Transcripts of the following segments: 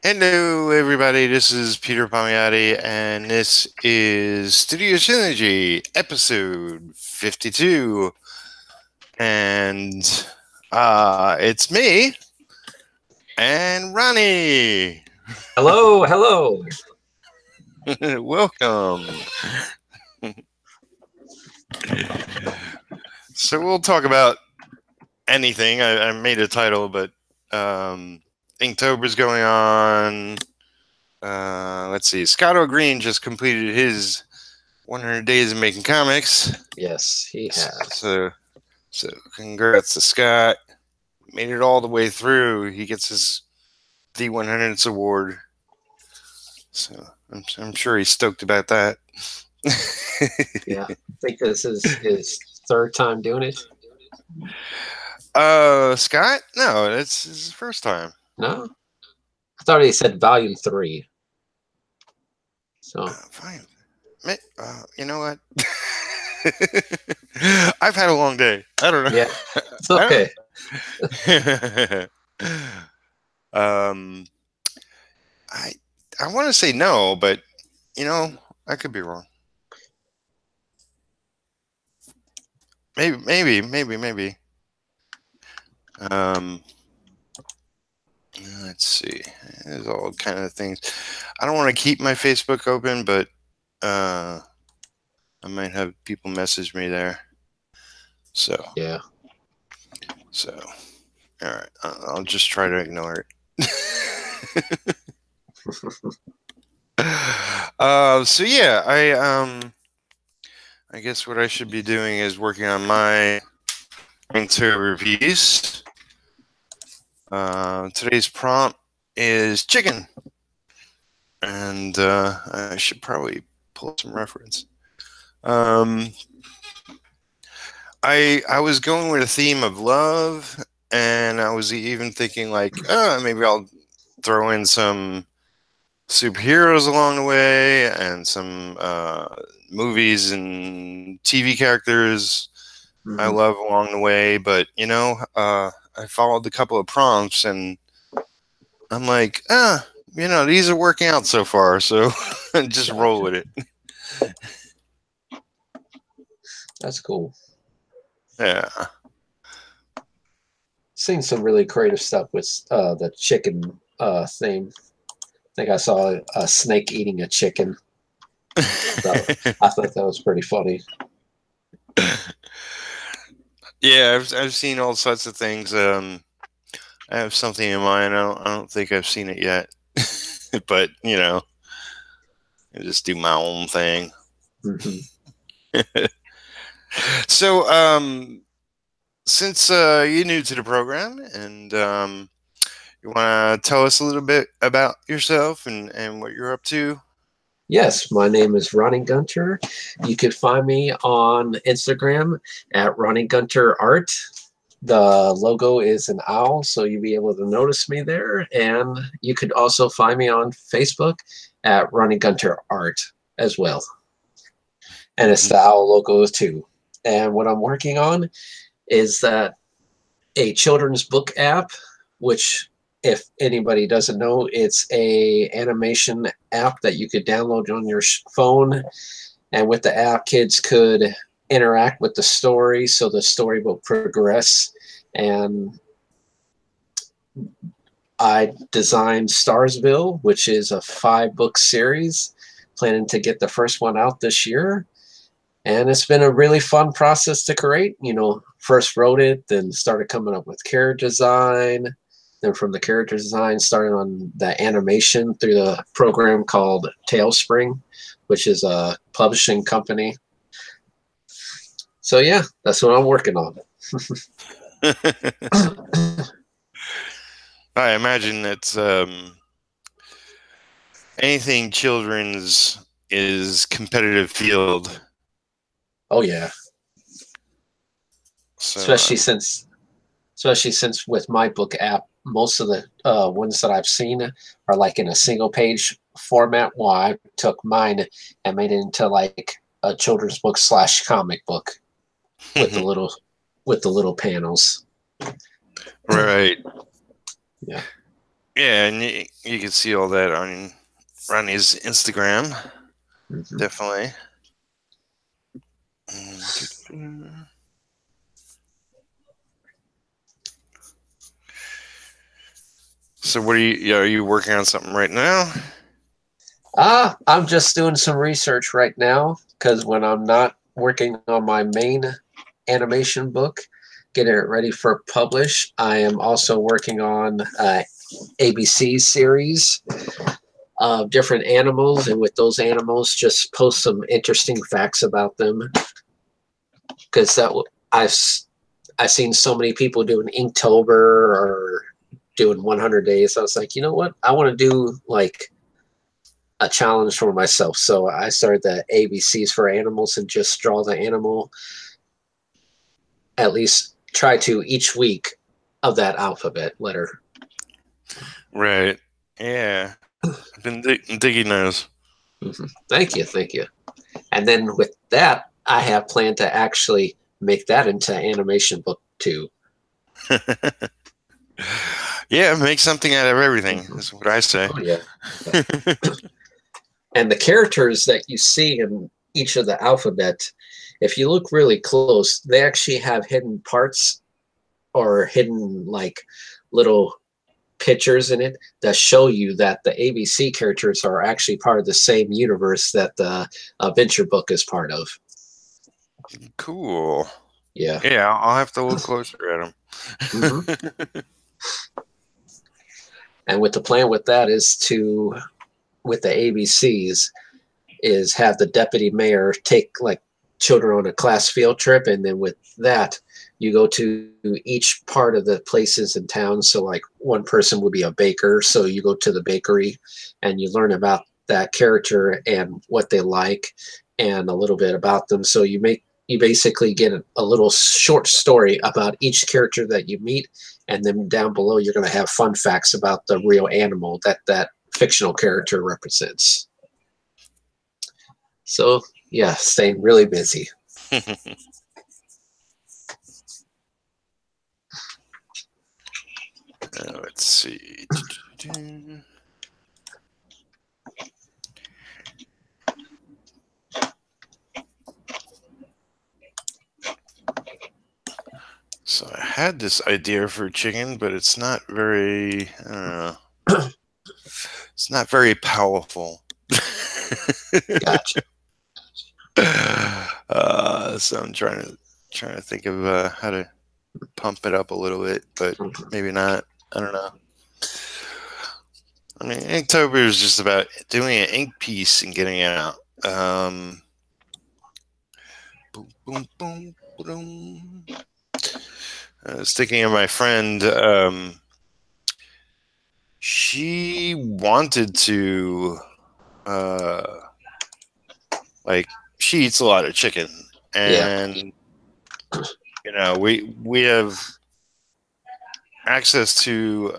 Hello, everybody. This is Peter Palmiotti, and this is Studio Synergy, episode 52. And it's me and Ronnie. Hello, hello. Welcome. So we'll talk about anything. I made a title, but Inktober's going on. Let's see. Scott O'Green just completed his 100 days of making comics. Yes, he has. So congrats to Scott. Made it all the way through. He gets his THEE100s award. So I'm sure he's stoked about that. Yeah, I think this is his third time doing it. Scott? No, it's his first time. No? I thought he said volume 3. So Fine. You know what? I've had a long day. I don't know. yeah, it's okay. I want to say no, but you know, I could be wrong. Maybe. Let's see. There's all kind of things. I don't want to keep my Facebook open, but I might have people message me there. So yeah. So all right, I'll just try to ignore it. So yeah, I guess what I should be doing is working on my Inktober piece. Today's prompt is chicken, and I should probably pull up some reference. I was going with a theme of love, and I was even thinking like, maybe I'll throw in some superheroes along the way and some movies and TV characters I love along the way. But you know, I followed a couple of prompts and I'm like, you know, these are working out so far, so just roll with it. That's cool. Yeah. Seen some really creative stuff with the chicken theme. I think I saw a snake eating a chicken. So I thought that was pretty funny. Yeah, I've seen all sorts of things. I have something in mind. I don't think I've seen it yet, but you know, I just do my own thing. So, since you're new to the program and you want to tell us a little bit about yourself and what you're up to? Yes, my name is Ronnie Gunter. You can find me on Instagram at Ronnie Gunter Art. The logo is an owl, so you'll be able to notice me there. And you could also find me on Facebook at Ronnie Gunter Art as well. And it's the owl logo too. And what I'm working on is that a children's book app, which if anybody doesn't know, it's a animation app that you could download on your phone. And with the app, kids could interact with the story, so the story will progress. And I designed Starsville, which is a 5-book series, planning to get the first one out this year. And it's been a really fun process to create. You know, first wrote it, then started coming up with character design. Then from the character design, started on the animation through the program called Tailspring, which is a publishing company. So yeah, that's what I'm working on. I imagine it's anything children's is competitive field. Oh yeah. So, especially since with my book app, most of the ones that I've seen are like in a single page format. Well, I took mine and made it into like a children's book / comic book with the little panels. Right. Yeah. Yeah, and you can see all that on Ronnie's Instagram. Mm-hmm. Definitely. So what are you working on something right now? I'm just doing some research right now because when I'm not working on my main animation book, getting it ready for publish, I am also working on ABC series of different animals, and with those animals, just post some interesting facts about them. Because I've seen so many people doing Inktober or doing 100 days. I was like, you know what? I want to do like a challenge for myself. So I started the ABCs for animals and just draw the animal, at least try to each week of that alphabet letter. Right. Yeah. I've been digging those. Mm-hmm. Thank you. Thank you. And then with that, I have planned to actually make that into an animation book too. Yeah, make something out of everything. Mm-hmm. Is what I say. Oh, yeah. Yeah. And the characters that you see in each of the alphabet, if you look really close, they actually have hidden parts or hidden like little pictures in it that show you that the ABC characters are actually part of the same universe that the adventure book is part of. Cool. Yeah. Yeah, I'll have to look closer at them. Mm-hmm. And with the plan with that is to, with the ABCs, is have the deputy mayor take like children on a class field trip, and then with that you go to each part of the places in town. So like one person would be a baker, so you go to the bakery and you learn about that character and what they like and a little bit about them. So you basically get a little short story about each character that you meet, and then down below you're going to have fun facts about the real animal that that fictional character represents. So yeah, staying really busy. Let's see. So I had this idea for chicken, but it's not very, I don't know. It's not very powerful. Gotcha. So I'm trying to think of how to pump it up a little bit, but maybe not. I don't know. I mean, Inktober is just about doing an ink piece and getting it out. Boom, boom, boom, boom. I was thinking of my friend. She wanted to, like, she eats a lot of chicken, Yeah. and you know, we have access to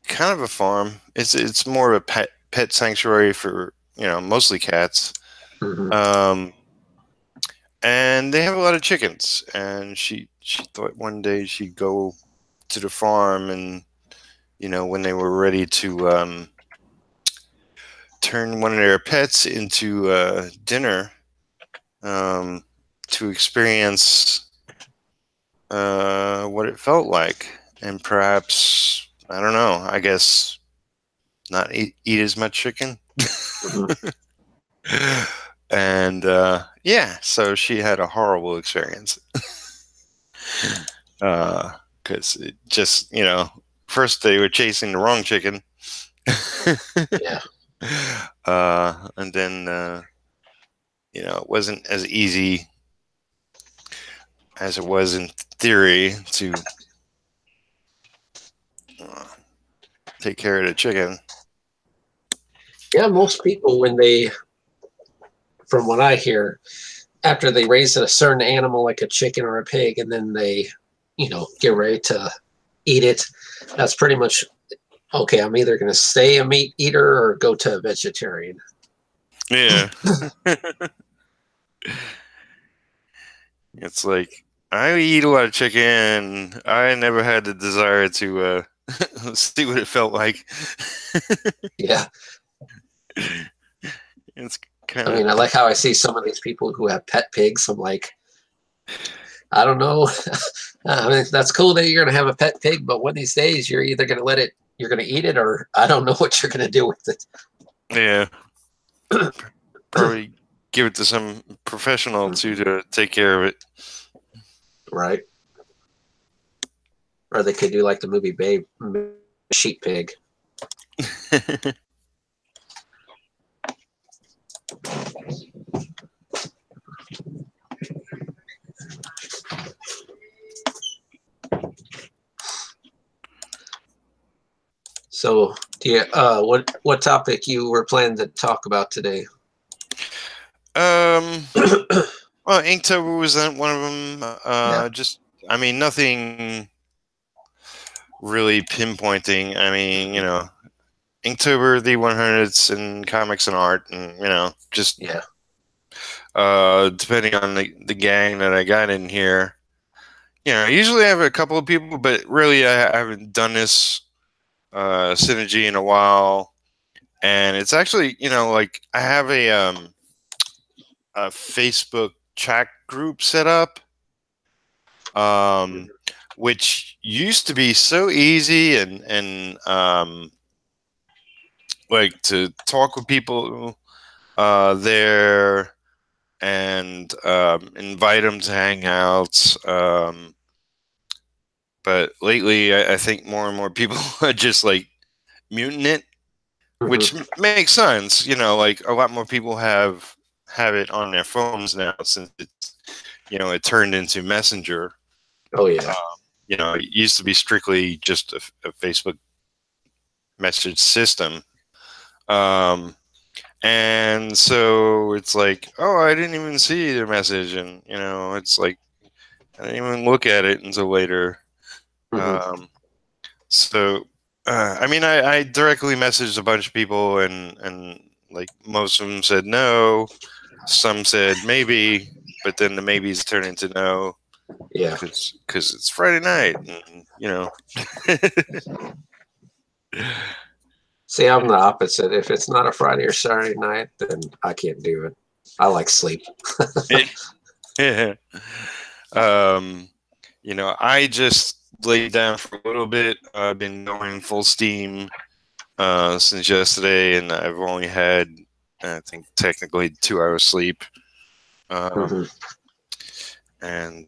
kind of a farm. It's more of a pet sanctuary for, you know, mostly cats. Mm-hmm. And they have a lot of chickens. And she thought one day she'd go to the farm, and you know, when they were ready to turn one of their pets into dinner, to experience what it felt like, and perhaps, I don't know, I guess not eat as much chicken. Mm-hmm. And yeah, so she had a horrible experience. Because it just, you know, first they were chasing the wrong chicken. Yeah. And then, you know, it wasn't as easy as it was in theory to uh, take care of the chicken. Yeah, most people when they, from what I hear, after they raise a certain animal like a chicken or a pig and then they, get ready to eat it, that's pretty much okay, I'm either going to stay a meat eater or go to a vegetarian. Yeah. It's like I eat a lot of chicken. I never had the desire to see what it felt like. Yeah. It's kind I of mean, I like how I see some of these people who have pet pigs. I'm like, I don't know. I mean, that's cool that you're going to have a pet pig, but one of these days you're either going to you're going to eat it, or I don't know what you're going to do with it. yeah. Probably give it to some professional to take care of it. Right. Or they could do like the movie Babe, sheep pig. So, do you, what topic you were planning to talk about today? Well, Inktober was one of them. Yeah. Just, I mean, nothing really pinpointing. I mean, Inktober, THEE100s, and comics and art, and just Yeah. depending on the gang that I got in here. Usually I have a couple of people, but really I haven't done this synergy in a while. And it's actually, like I have a Facebook chat group set up, which used to be so easy and like to talk with people there and invite them to hangouts. But lately, I think more and more people are just like muting it, which makes sense. Like a lot more people have it on their phones now since it's it turned into Messenger. Oh yeah. It used to be strictly just a Facebook message system. And so it's like, oh, I didn't even see their message, and it's like I didn't even look at it until later. So, I mean, I directly messaged a bunch of people, and like most of them said no. Some said maybe, but then the maybes turn into no. Yeah. Because it's Friday night, and See, I'm the opposite. If it's not a Friday or Saturday night, then I can't do it. I like sleep. yeah. I just laid down for a little bit. I've been going full steam since yesterday, and I've only had, I think, technically 2 hours sleep. And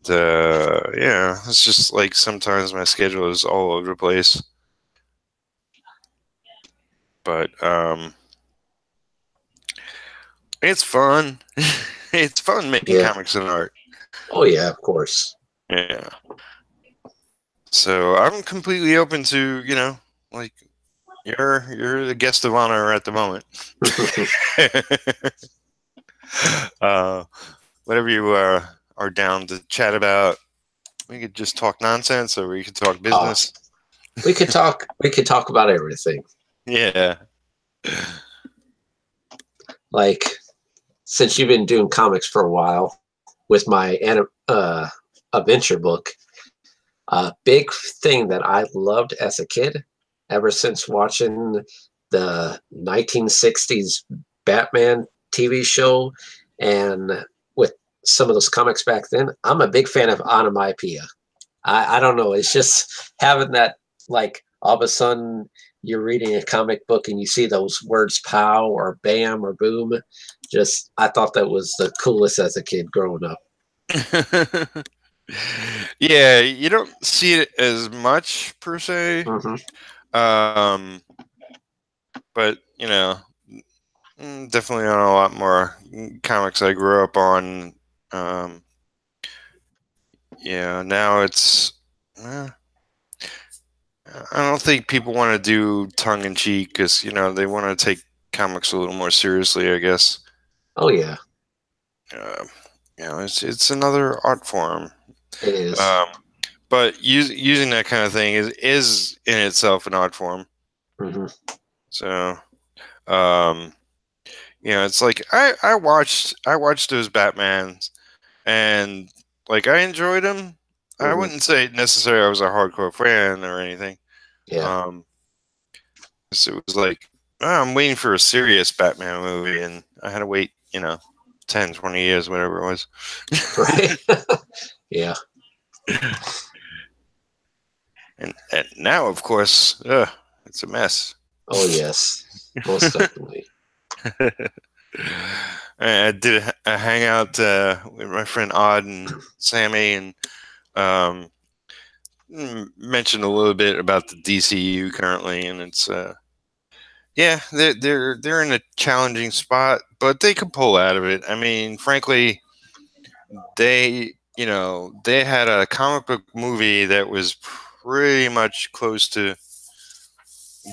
yeah, it's just like sometimes my schedule is all over the place. But it's fun. It's fun making comics and art. Oh yeah, of course. Yeah. So I'm completely open to, like you're the guest of honor at the moment. Whatever you are down to chat about, we could just talk nonsense, or we could talk business. We could talk. We could talk about everything. Yeah. Like, since you've been doing comics for a while, with my adventure book, a big thing that I loved as a kid, ever since watching the 1960s Batman TV show, and with some of those comics back then, I'm a big fan of onomatopoeia. I don't know. It's just having that, like, all of a sudden you're reading a comic book and you see those words pow or bam or boom. Just, I thought that was the coolest as a kid growing up. Yeah, you don't see it as much per se. But definitely on a lot more comics I grew up on. Yeah, now it's I don't think people want to do tongue in cheek because they want to take comics a little more seriously, I guess. Oh yeah. It's another art form. It is. But using that kind of thing is in itself an art form. So, it's like I watched those Batmans, and Like, I enjoyed them. I wouldn't say necessarily I was a hardcore fan or anything. Yeah. So it was like, oh, I'm waiting for a serious Batman movie, and I had to wait, 10, 20 years, whatever it was. Right. Yeah. And now, of course, it's a mess. Oh, yes. Most definitely. I did a hangout with my friend Odd and Sammy, and mentioned a little bit about the DCU currently, and it's yeah, they're in a challenging spot, but they can pull out of it. I mean, frankly, they had a comic book movie that was pretty much close to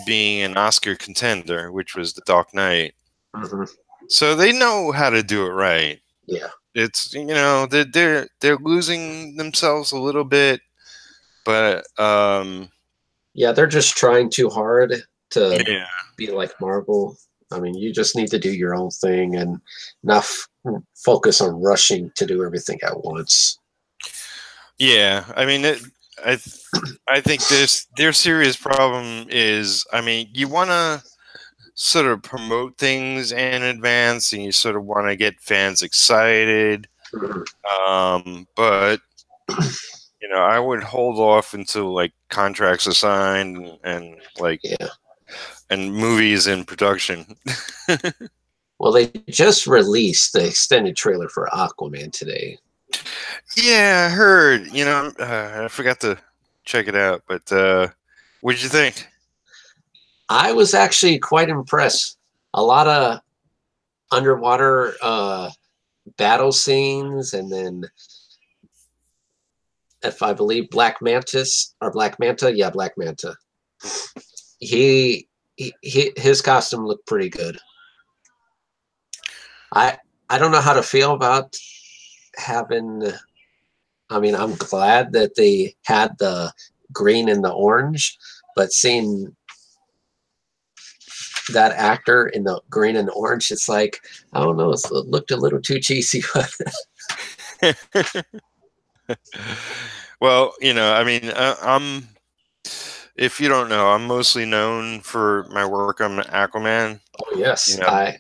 being an Oscar contender, which was The Dark Knight. So they know how to do it right. Yeah. It's they're losing themselves a little bit, but yeah, they're just trying too hard to yeah. be like Marvel. I mean, you just need to do your own thing and not focus on rushing to do everything at once. Yeah, I mean, I think their serious problem is, I mean, you want to sort of promote things in advance, and you sort of want to get fans excited, but I would hold off until like contracts are signed and like and movies in production. Well, they just released the extended trailer for Aquaman today. Yeah, I heard. I forgot to check it out, but what did you think? I was actually quite impressed. A lot of underwater battle scenes, and then if I believe Black Manta, yeah, Black Manta. His costume looked pretty good. I don't know how to feel about having. I mean, I'm glad that they had the green and the orange, but seeing that actor in the green and orange, it's like, I don't know, it looked a little too cheesy. Well, I mean, I'm. If you don't know, I'm mostly known for my work on Aquaman. Oh yes, I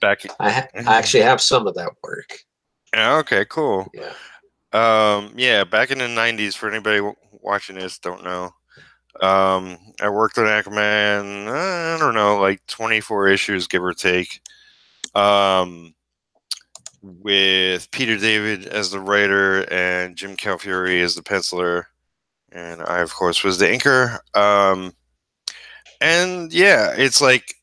actually have some of that work. Okay, cool. Yeah. Yeah, back in the '90s, for anybody watching this, don't know. I worked on Aquaman. I don't know, like 24 issues, give or take. With Peter David as the writer and Jim Calfury as the penciler, and I, of course, was the inker. And yeah, it's like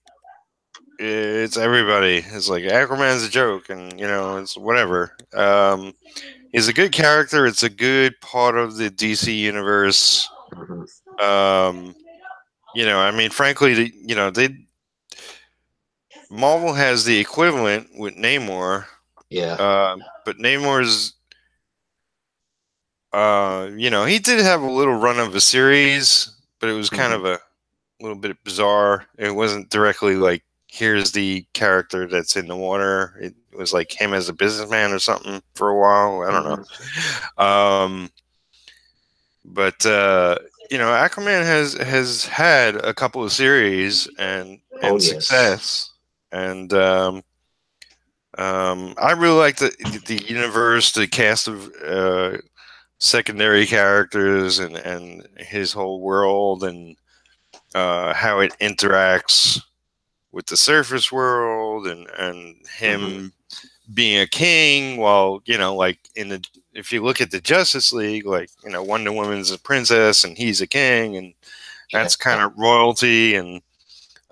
it's everybody. It's like Aquaman's a joke, and it's whatever. He's a good character. It's a good part of the DC universe. I mean, frankly, Marvel has the equivalent with Namor. Yeah. But Namor's, he did have a little run of a series, but it was kind of a little bit bizarre. It wasn't directly like, here's the character that's in the water. It was like him as a businessman or something for a while. I don't know. But Aquaman has had a couple of series and success, and I really like the universe, the cast of secondary characters, and his whole world, and how it interacts with the surface world, and him being a king, while like if you look at the Justice League, like Wonder Woman's a princess and he's a king, and that's kind of royalty, and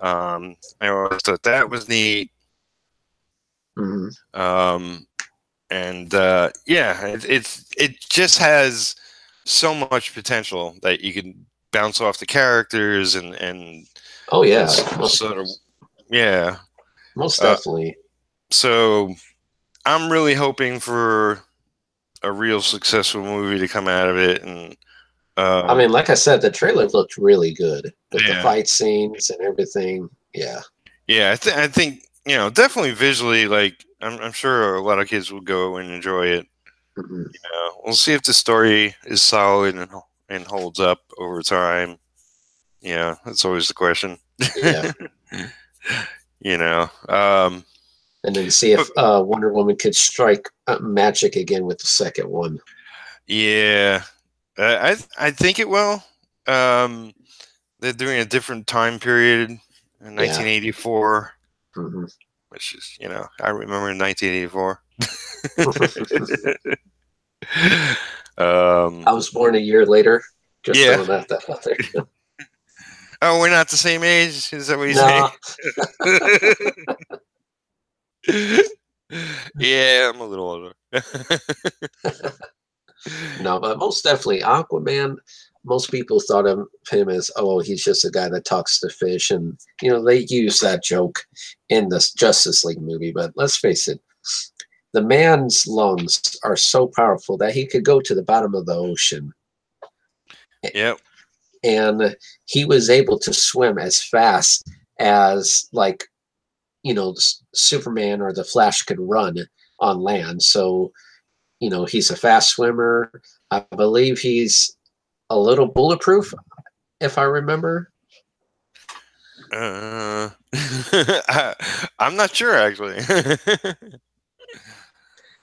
I always thought that was neat. And yeah, it just has so much potential that you can bounce off the characters, and oh yeah, sort of, yeah, most definitely. So I'm really hoping for a real successful movie to come out of it. And I mean, like I said, the trailer looked really good with the fight scenes and everything. Yeah. Yeah, I think definitely visually, like I'm sure a lot of kids will go and enjoy it. Mhm. We'll see if the story is solid and holds up over time. Yeah, that's always the question. Yeah. you know, And then see but if Wonder Woman could strike magic again with the second one. yeah, I think it will. Um, they're doing a different time period in Yeah. 1984, Hmm. which is I remember 1984. I was born a year later. Just Yeah. throwing that out there. Oh, we're not the same age. Is that what you say? No, Yeah, I'm a little older. no, but most definitely Aquaman. Most people thought of him as, oh, he's just a guy that talks to fish, and they use that joke in the Justice League movie. But let's face it, the man's lungs are so powerful that he could go to the bottom of the ocean, Yep. and he was able to swim as fast as Superman or the Flash could run on land. So he's a fast swimmer. I believe he's a little bulletproof, if I remember. I'm not sure actually.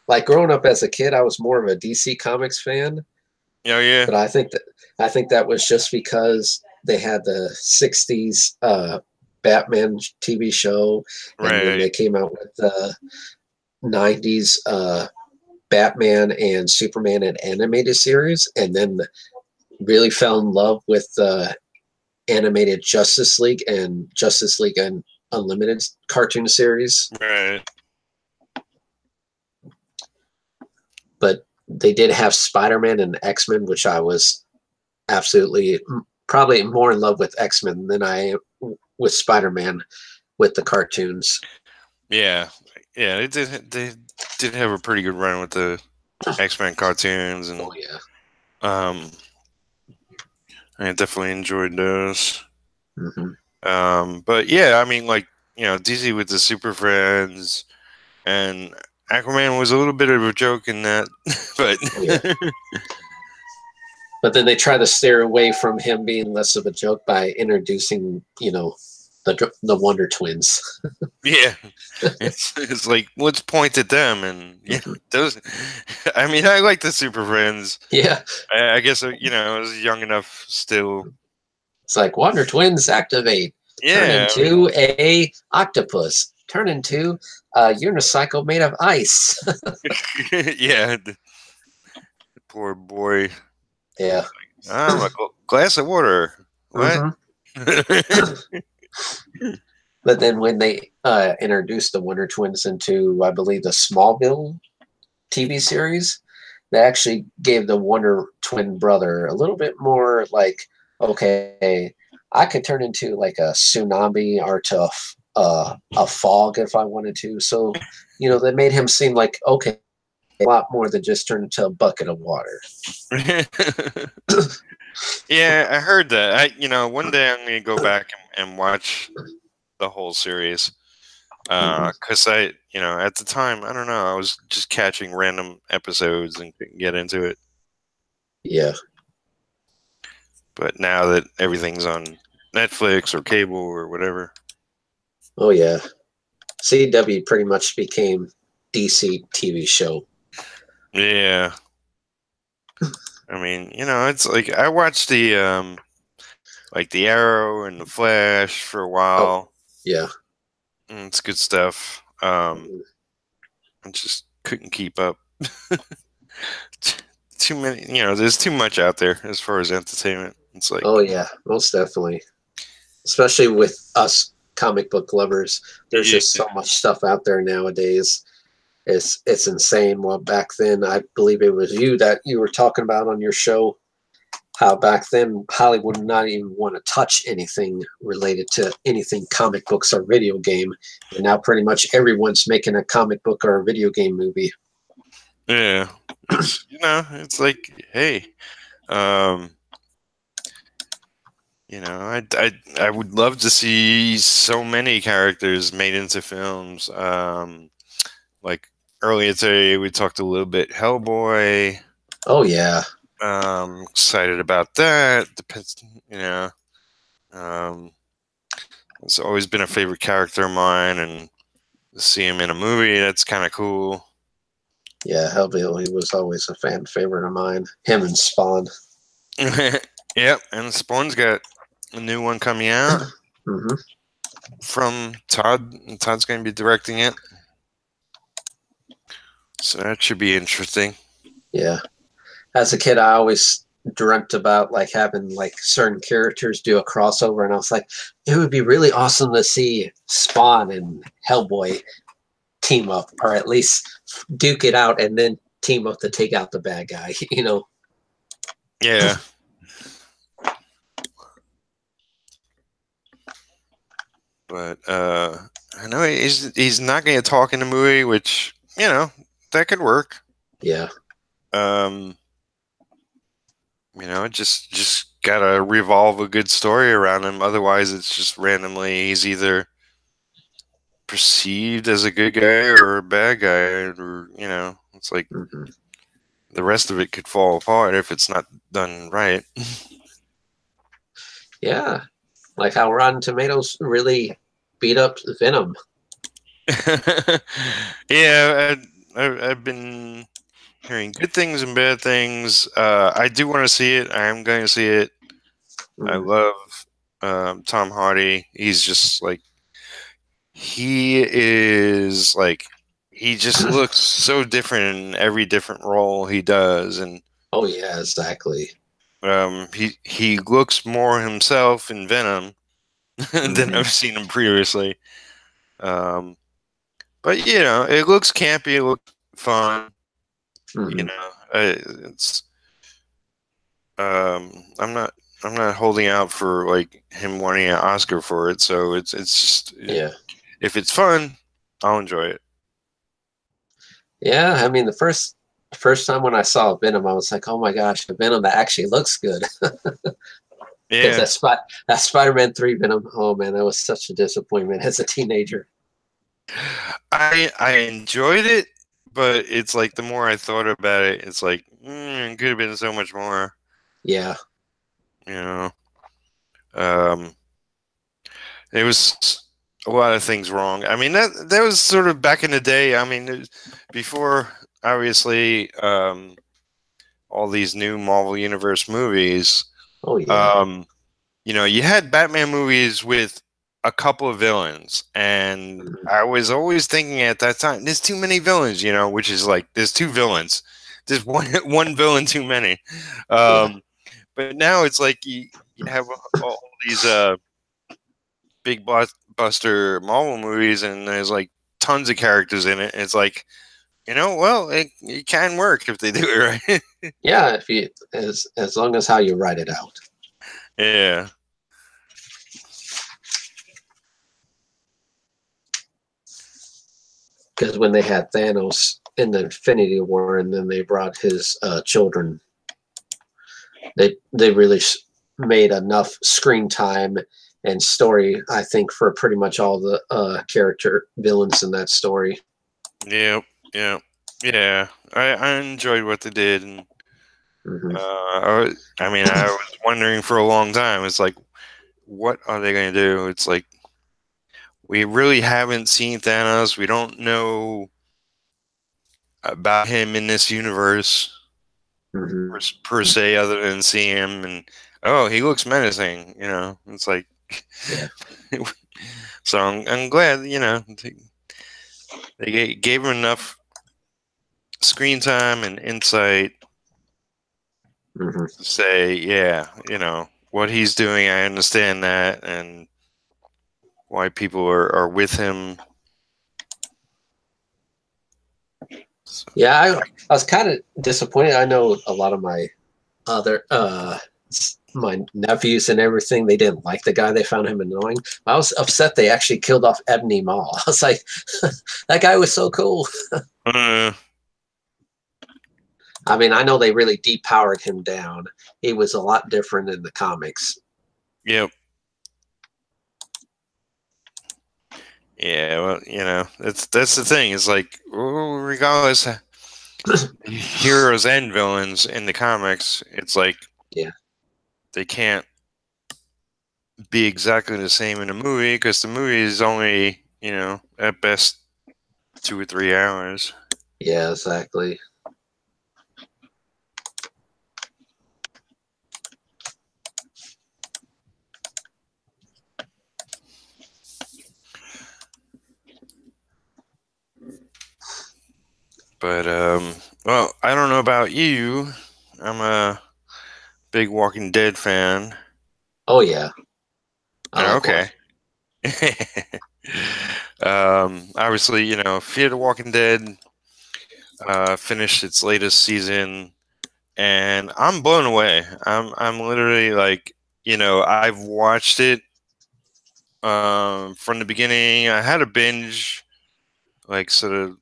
Like growing up as a kid, I was more of a DC Comics fan, Oh yeah. but I think that was just because they had the '60s Batman TV show, and then Right. they came out with the '90s Batman and Superman and animated series, and then really fell in love with the animated Justice League and Justice League and Unlimited cartoon series. Right. But they did have Spider-Man and X-Men, which I was absolutely probably more in love with X-Men than I am with Spider-Man with the cartoons. Yeah. Yeah, they did have a pretty good run with the X-Men cartoons Oh and yeah. um I definitely enjoyed those. Hmm. But yeah, I mean like, DC with the Super Friends and Aquaman was a little bit of a joke in that, but Oh yeah. But then they try to steer away from him being less of a joke by introducing, the Wonder Twins. yeah, it's like let's point at them and Mhm. those. I mean, I like the Super Friends. Yeah, I guess I was young enough still. it's like Wonder Twins activate, turn Yeah, I mean, into a octopus, turn into a unicycle made of ice. yeah, the poor boy. Yeah. I'm a glass of water. What? Hmm. But then when they introduced the Wonder Twins into, I believe, the Smallville TV series, they actually gave the Wonder Twin brother a little bit more like, okay, I could turn into like a tsunami or to a fog if I wanted to. So, they made him seem like, okay, a lot more than just turn into a bucket of water. Yeah, I heard that. One day I'm gonna go back and watch the whole series. Mhm. Cause at the time, I don't know, I was just catching random episodes and couldn't get into it. Yeah. But now that everything's on Netflix or cable or whatever, Oh, yeah. CW pretty much became DC TV show. yeah. I mean, it's like I watched the Arrow and the Flash for a Oh, while. yeah. And it's good stuff. I just couldn't keep up. Too many, there's too much out there as far as entertainment. It's like, Oh, yeah. Most definitely. Especially with us comic book lovers. There's yeah, just so much stuff out there nowadays. It's insane. Well, back then, I believe it was you that you were talking about on your show how back then Hollywood would not even want to touch anything related to anything comic books or video game. And now pretty much everyone's making a comic book or a video game movie. yeah. It's like, hey, um, I would love to see so many characters made into films. Like earlier today we talked a little bit Hellboy. Oh yeah. Excited about that. Depends, you know. It's always been a favorite character of mine, and to see him in a movie, that's kind of cool. Yeah, Hellboy was always a fan favorite of mine. Him and Spawn. Yep, and Spawn's got a new one coming out from Todd. And Todd's going to be directing it, so that should be interesting. Yeah. As a kid, I always dreamt about like having like certain characters do a crossover, and I was like, it would be really awesome to see Spawn and Hellboy team up, or at least duke it out and then team up to take out the bad guy, you know. Yeah. But I know he's not going to talk in the movie, which, you know, that could work. Yeah. You know, just gotta revolve a good story around him. Otherwise, it's just randomly he's either perceived as a good guy or a bad guy, or, you know, it's like the rest of it could fall apart if it's not done right. Yeah, like how Rotten Tomatoes really beat up Venom. Yeah, I've been hearing good things and bad things. I do want to see it. I am going to see it. I love Tom Hardy. He's just like, he is like, he just looks so different in every different role he does, and oh yeah, exactly. he looks more himself in Venom than I've seen him previously. But you know, it looks campy, it looks fun. You know, it's I'm not holding out for like him winning an Oscar for it. So it's just, Yeah. If it's fun, I'll enjoy it. Yeah, I mean the first time when I saw Venom, I was like, oh my gosh, a Venom that actually looks good. Because Yeah, that Spider-Man 3 Venom, oh man, that was such a disappointment as a teenager. I enjoyed it, but it's like the more I thought about it, it's like it could have been so much more. Yeah. You know, um, it was a lot of things wrong. I mean, that was sort of back in the day. I mean, it was before obviously all these new Marvel Universe movies. Oh yeah. You know, you had Batman movies with a couple of villains, and I was always thinking at that time, there's too many villains, you know, which is like, there's two villains. There's one villain too many. Yeah. But now it's like you have all these big blockbuster Marvel movies, and there's like tons of characters in it. And it's like, you know, well, it can work if they do it right. Yeah, if you as long as how you write it out. Yeah. Because when they had Thanos in the Infinity War, and then they brought his children, they really made enough screen time and story, I think, for pretty much all the character villains in that story. Yeah. Yeah. Yeah. I enjoyed what they did, and I mean, I was wondering for a long time. It's like, what are they going to do? It's like, we really haven't seen Thanos. We don't know about him in this universe per se, other than seeing him and, oh, he looks menacing. You know, it's like, Yeah. So I'm glad, you know, they gave him enough screen time and insight to say, yeah, you know, what he's doing, I understand that, and why people are with him. So. Yeah, I was kind of disappointed. I know a lot of my other my nephews and everything, they didn't like the guy. They found him annoying. I was upset they actually killed off Ebony Maw. I was like, that guy was so cool. I mean, I know they really depowered him down. He was a lot different in the comics. Yep. Yeah, well, that's the thing. It's like, regardless, heroes and villains in the comics, it's like, Yeah. they can't be exactly the same in a movie because the movie is only, at best 2 or 3 hours. Yeah, exactly. But well, I don't know about you. I'm a big Walking Dead fan. Oh yeah, I like Okay. watching. Obviously, Fear the Walking Dead finished its latest season, and I'm blown away. I'm literally like, I've watched it from the beginning. I had a binge, like, sort of,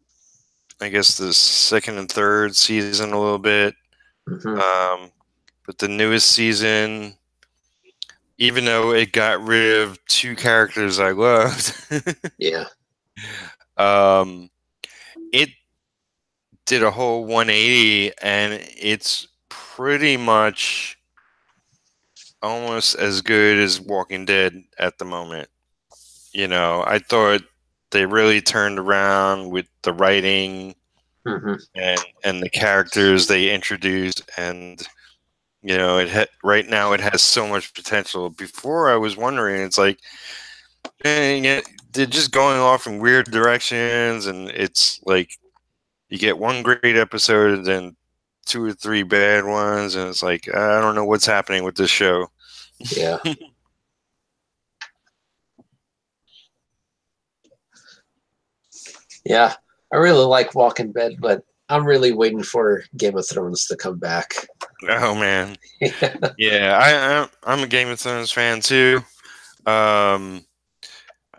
I guess, the second and third season a little bit. Hmm. Um, but the newest season, even though it got rid of two characters I loved, Yeah. um, it did a whole 180, and it's pretty much almost as good as Walking Dead at the moment. I thought they really turned around with the writing Hmm. and the characters they introduced, and right now it has so much potential. Before I was wondering, it's like, yeah, they're just going off in weird directions, and it's like you get one great episode and then 2 or 3 bad ones, and it's like, I don't know what's happening with this show. Yeah. Yeah. I really like Walking Dead, but I'm really waiting for Game of Thrones to come back. Oh man, yeah, I'm a Game of Thrones fan too. Um,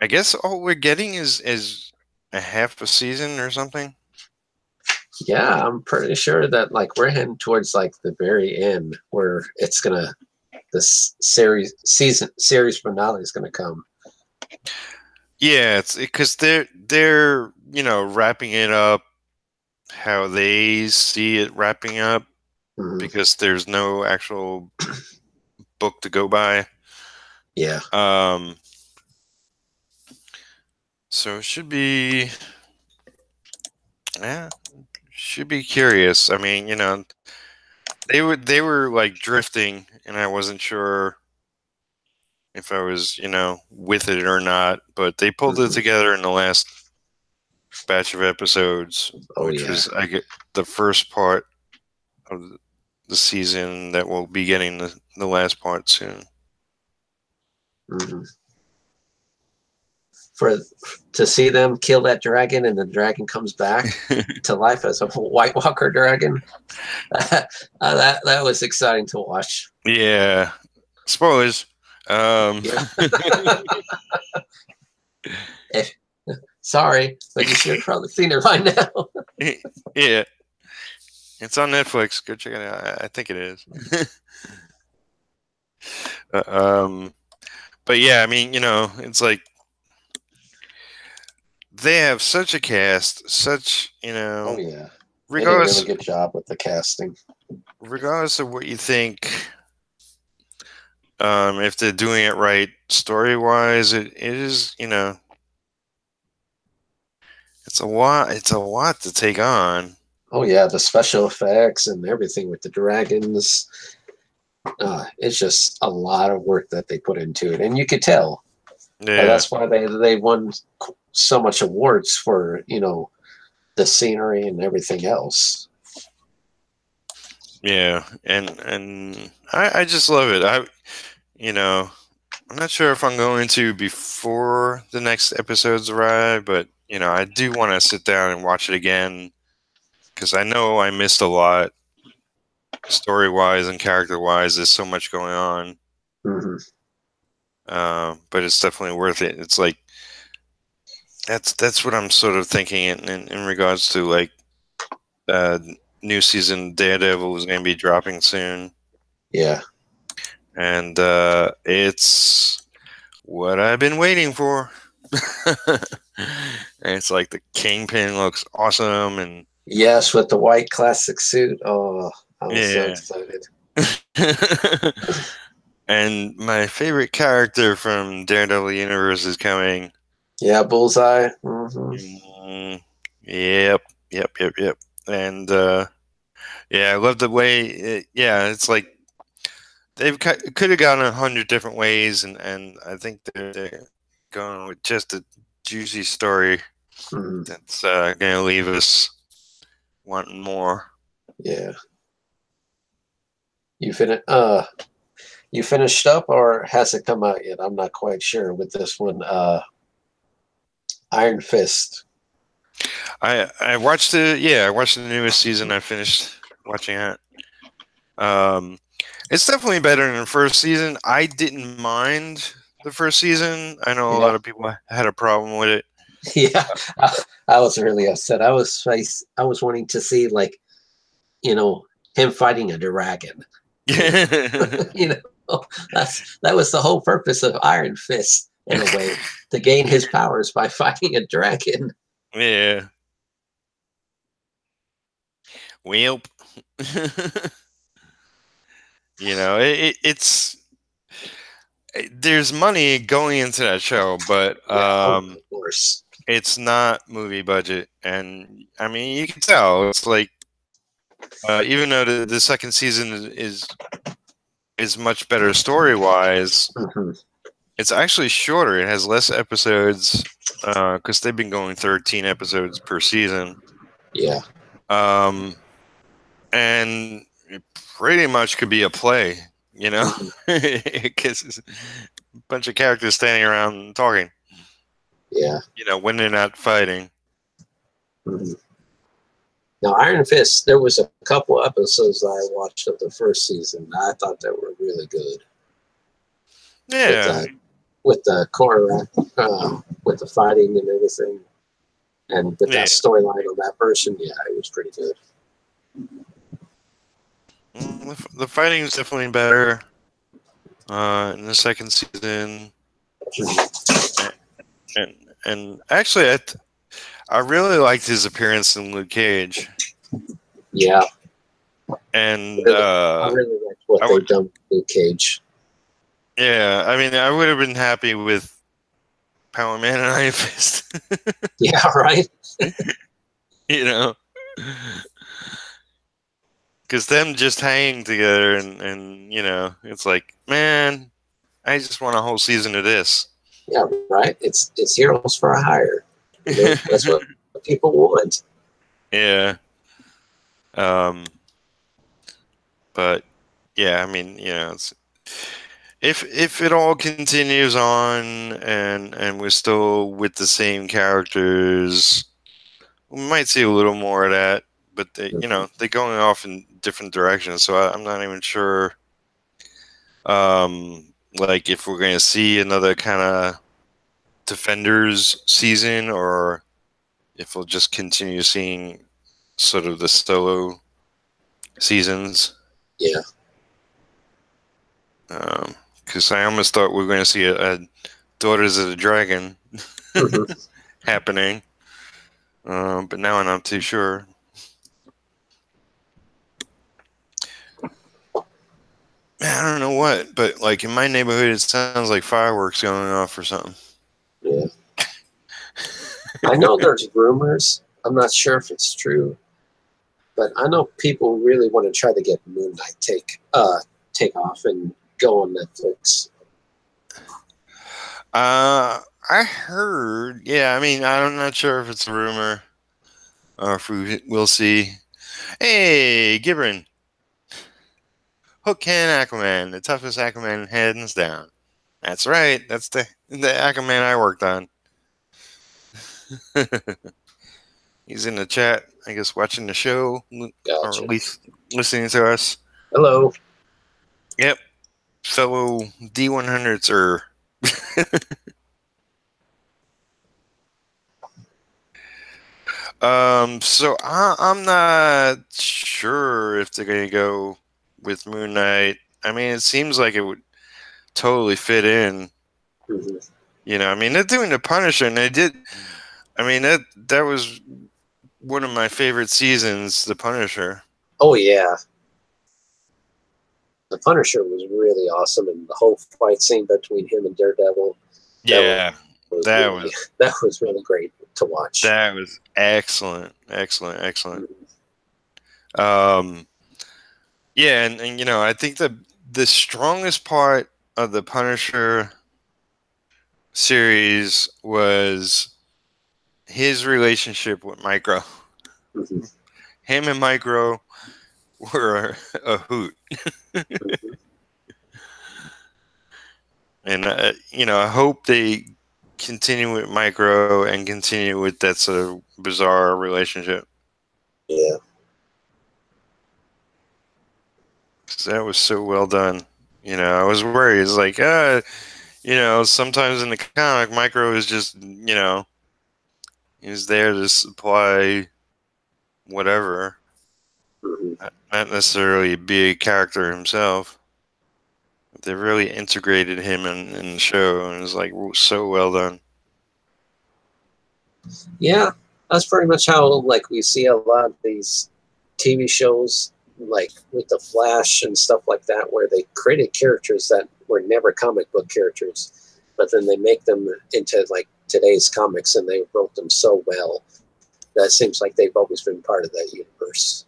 I guess all we're getting is a half a season or something. Yeah, I'm pretty sure that like we're heading towards like the very end where it's gonna this series finale is gonna come. Yeah, it's because they're wrapping it up how they see it wrapping up, Hmm. because there's no actual book to go by. Yeah. Um, so it should be, yeah, should be curious. I mean, they were like drifting, and I wasn't sure if I was, with it or not. But they pulled it Hmm. together in the last batch of episodes, Oh which yeah. was, I get, the first part of the season that we'll be getting the last part soon. Hmm. For to see them kill that dragon and the dragon comes back to life as a White Walker dragon, that was exciting to watch. Yeah, spoilers. Um, Yeah. If, sorry, but you should have probably seen it by now. yeah, it's on Netflix. Go check it out. I think it is. Uh, um, but yeah, I mean, it's like they have such a cast, such, Oh yeah, they did a really regardless good job with the casting. regardless of what you think, if they're doing it right story wise, it is, it's a lot to take on. Oh yeah, the special effects and everything with the dragons. It's just a lot of work that they put into it, and you could tell. Yeah, That's why they won so much awards for the scenery and everything else. yeah, and I just love it. You know, I'm not sure if I'm going to before the next episodes arrive, but I do want to sit down and watch it again because I know I missed a lot story wise and character wise. There's so much going on, Hmm. but it's definitely worth it. It's like that's what I'm sort of thinking in regards to, like, uh, new season Daredevil is going to be dropping soon, Yeah. and it's what I've been waiting for. And it's like the Kingpin looks awesome, and Yes, with the white classic suit. Oh, I was so yeah. excited. And my favorite character from Daredevil universe is coming. Yeah, Bullseye. Hmm. Mm, yep, yep. And yeah, I love the way. Yeah, it's like could have gone 100 different ways, and I think they're going with just a juicy story Hmm. that's gonna leave us wanting more. Yeah. You fin you finished up or has it come out yet? I'm not quite sure with this one. Iron Fist. I watched the yeah I watched the newest season. I finished watching it. Um, it's definitely better than the first season. I didn't mind the first season. I know a Yeah. lot of people had a problem with it. Yeah. I was really upset. I was wanting to see like, you know, him fighting a dragon. You know, you know, that was the whole purpose of Iron Fist in a way, to gain his powers by fighting a dragon. Yeah. Well, it's there's money going into that show, but Yeah, oh, of course. it's not movie budget, and I mean you can tell. It's like even though the second season is much better story wise, Hmm. it's actually shorter. It has less episodes because they've been going 13 episodes per season. Yeah. Um, and it pretty much could be a play, you know, Hmm. because it's a bunch of characters standing around talking, Yeah. when they're not fighting. Hmm. Now, Iron Fist, there was a couple episodes that I watched of the first season. I thought they were really good with Yeah, the core, with the fighting and everything, and with that yeah. storyline of that person. Yeah, it was pretty good. The fighting is definitely better in the second season, and and actually, I really liked his appearance in Luke Cage, Yeah, and really, I really liked what I they've would, done with Luke Cage. yeah, I mean, I would have been happy with Power Man and Iron Fist, Yeah, right. you know, because them just hanging together and it's like, man, I just want a whole season of this. Yeah, right. It's heroes for a hire. You know, that's what people want. Yeah. Um, but yeah, I mean, it's if it all continues on and we're still with the same characters, we might see a little more of that. But they're going off in different directions, so I'm not even sure. Like if we're going to see another kind of Defenders season, or if we'll just continue seeing sort of the solo seasons. Yeah. Because I almost thought we were going to see a Daughters of the Dragon Hmm. happening, but now I'm not too sure. Man, I don't know what, but like in my neighborhood, it sounds like fireworks going off or something. Yeah. I know there's rumors. I'm not sure if it's true, but I know people really want to try to get Moon Knight take off and go on Netflix. I heard, yeah. I mean, I'm not sure if it's a rumor or if we'll see. Hey, Gibran, Hook Can Aquaman, the toughest Aquaman hands down. That's right. That's the Aquaman I worked on. He's in the chat, I guess, watching the show, or at Gotcha. least listening to us. Hello. Yep, fellow D100s are. So I'm not sure if they're gonna go with Moon Knight. I mean, it seems like it would totally fit in. Hmm. I mean, they're doing the Punisher, and they did. I mean, that was one of my favorite seasons, the Punisher. Oh yeah, the Punisher was really awesome, and the whole fight scene between him and Daredevil, that Yeah, was that really was that was really great to watch. that was excellent, excellent, excellent. Mhm. Um, yeah, and I think the strongest part of the Punisher series was his relationship with Micro. Mhm. Him and Micro were a hoot, Mhm. and I hope they continue with Micro and continue with that sort of bizarre relationship. Yeah. 'Cause that was so well done. I was worried. It's like, sometimes in the comic, Micro is just, he's there to supply whatever, Mhm. not necessarily be a character himself. They really integrated him in the show, and it was like so well done. Yeah, that's pretty much how like we see a lot of these TV shows, like with the Flash and stuff like that, where they created characters that were never comic book characters, but then they make them into like today's comics, and they wrote them so well that it seems like they've always been part of that universe.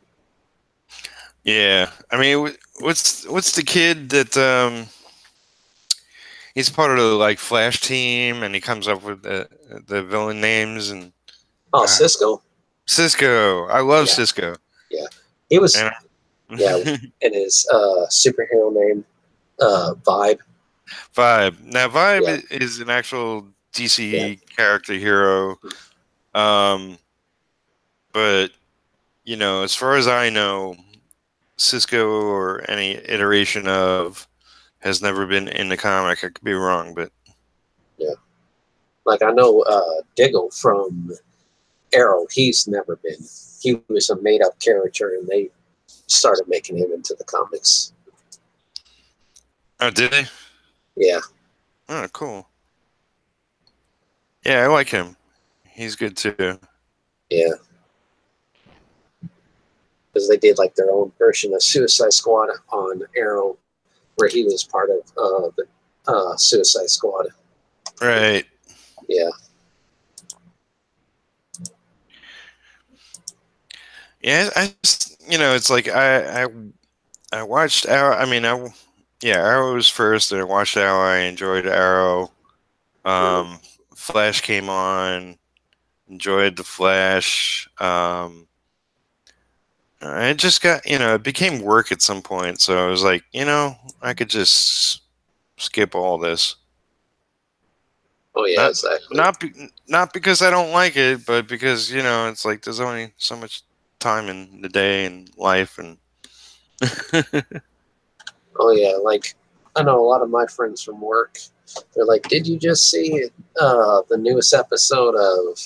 Yeah, I mean, what's the kid that he's part of the like Flash team, and he comes up with the villain names and Oh, uh, Cisco. Cisco. I love Yeah, Cisco. yeah. He was, And yeah, and his superhero name, Vibe. Vibe. Now, Vibe Yeah, is an actual yeah. DC character hero. Um, but as far as I know, Cisco or any iteration of has never been in the comic. I could be wrong, but Yeah. Like I know Diggle from Arrow, he's never been. He was a made up character, and they started making him into the comics. oh, did they? Yeah, Oh, cool. Yeah, I like him. He's good too. yeah. Because they did like their own version of Suicide Squad on Arrow, where he was part of the Suicide Squad. Right. Yeah. Yeah, it's like I watched Arrow. I mean, yeah, Arrow was first, and I watched Arrow. I enjoyed Arrow. Mhm. Um, Flash came on. Enjoyed the Flash. I just got, it became work at some point, so I was like, I could just skip all this. Oh yeah, Not exactly. not because I don't like it, but because it's like there's only so much time in the day and life, and Oh yeah, like I know a lot of my friends from work. They're like, "Did you just see the newest episode of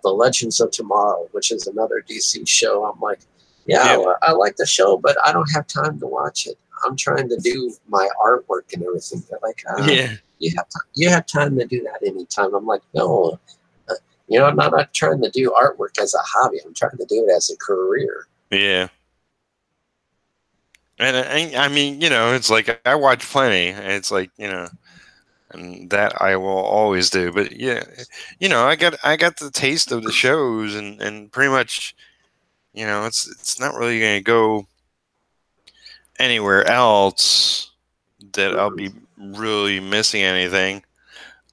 The Legends of Tomorrow, which is another DC show?" I'm like, "Yeah, yeah, I like the show, but I don't have time to watch it. I'm trying to do my artwork and everything." They're like, yeah, you have time to do that anytime." I'm like, "No, uh, I'm not trying to do artwork as a hobby. I'm trying to do it as a career." yeah. And I mean, it's like I watch plenty. And it's like and that I will always do. But yeah, I got the taste of the shows, and pretty much, it's not really going to go anywhere else that I'll Mhm. be really missing anything.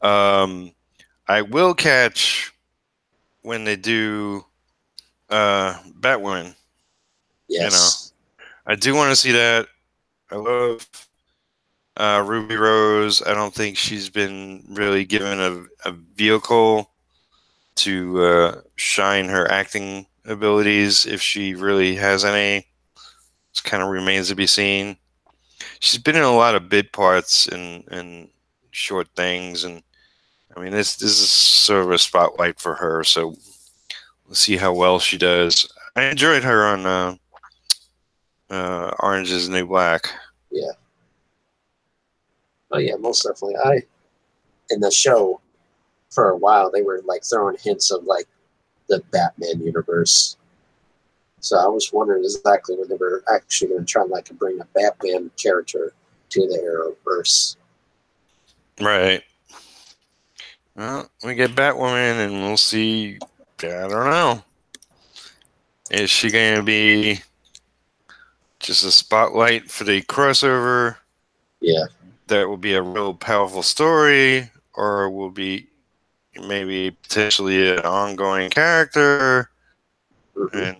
Um, I will catch when they do Batwoman. You know, Yes. I do want to see that. I love Ruby Rose. I don't think she's been really given a vehicle to shine her acting abilities, if she really has any. It kind of remains to be seen. She's been in a lot of bit parts and short things, and I mean this is sort of a spotlight for her. So we'll see how well she does. I enjoyed her on Orange Is the New Black. Yeah. Oh yeah, most definitely. in the show for a while they were like throwing hints of like the Batman universe. So I was wondering exactly when they were actually going to try and like bring a Batman character to the Arrowverse. Right. Well, we get Batwoman, and we'll see. I don't know. Is she going to be just a spotlight for the crossover? Yeah. That will be a real powerful story, or will be maybe potentially an ongoing character. Mm-hmm. And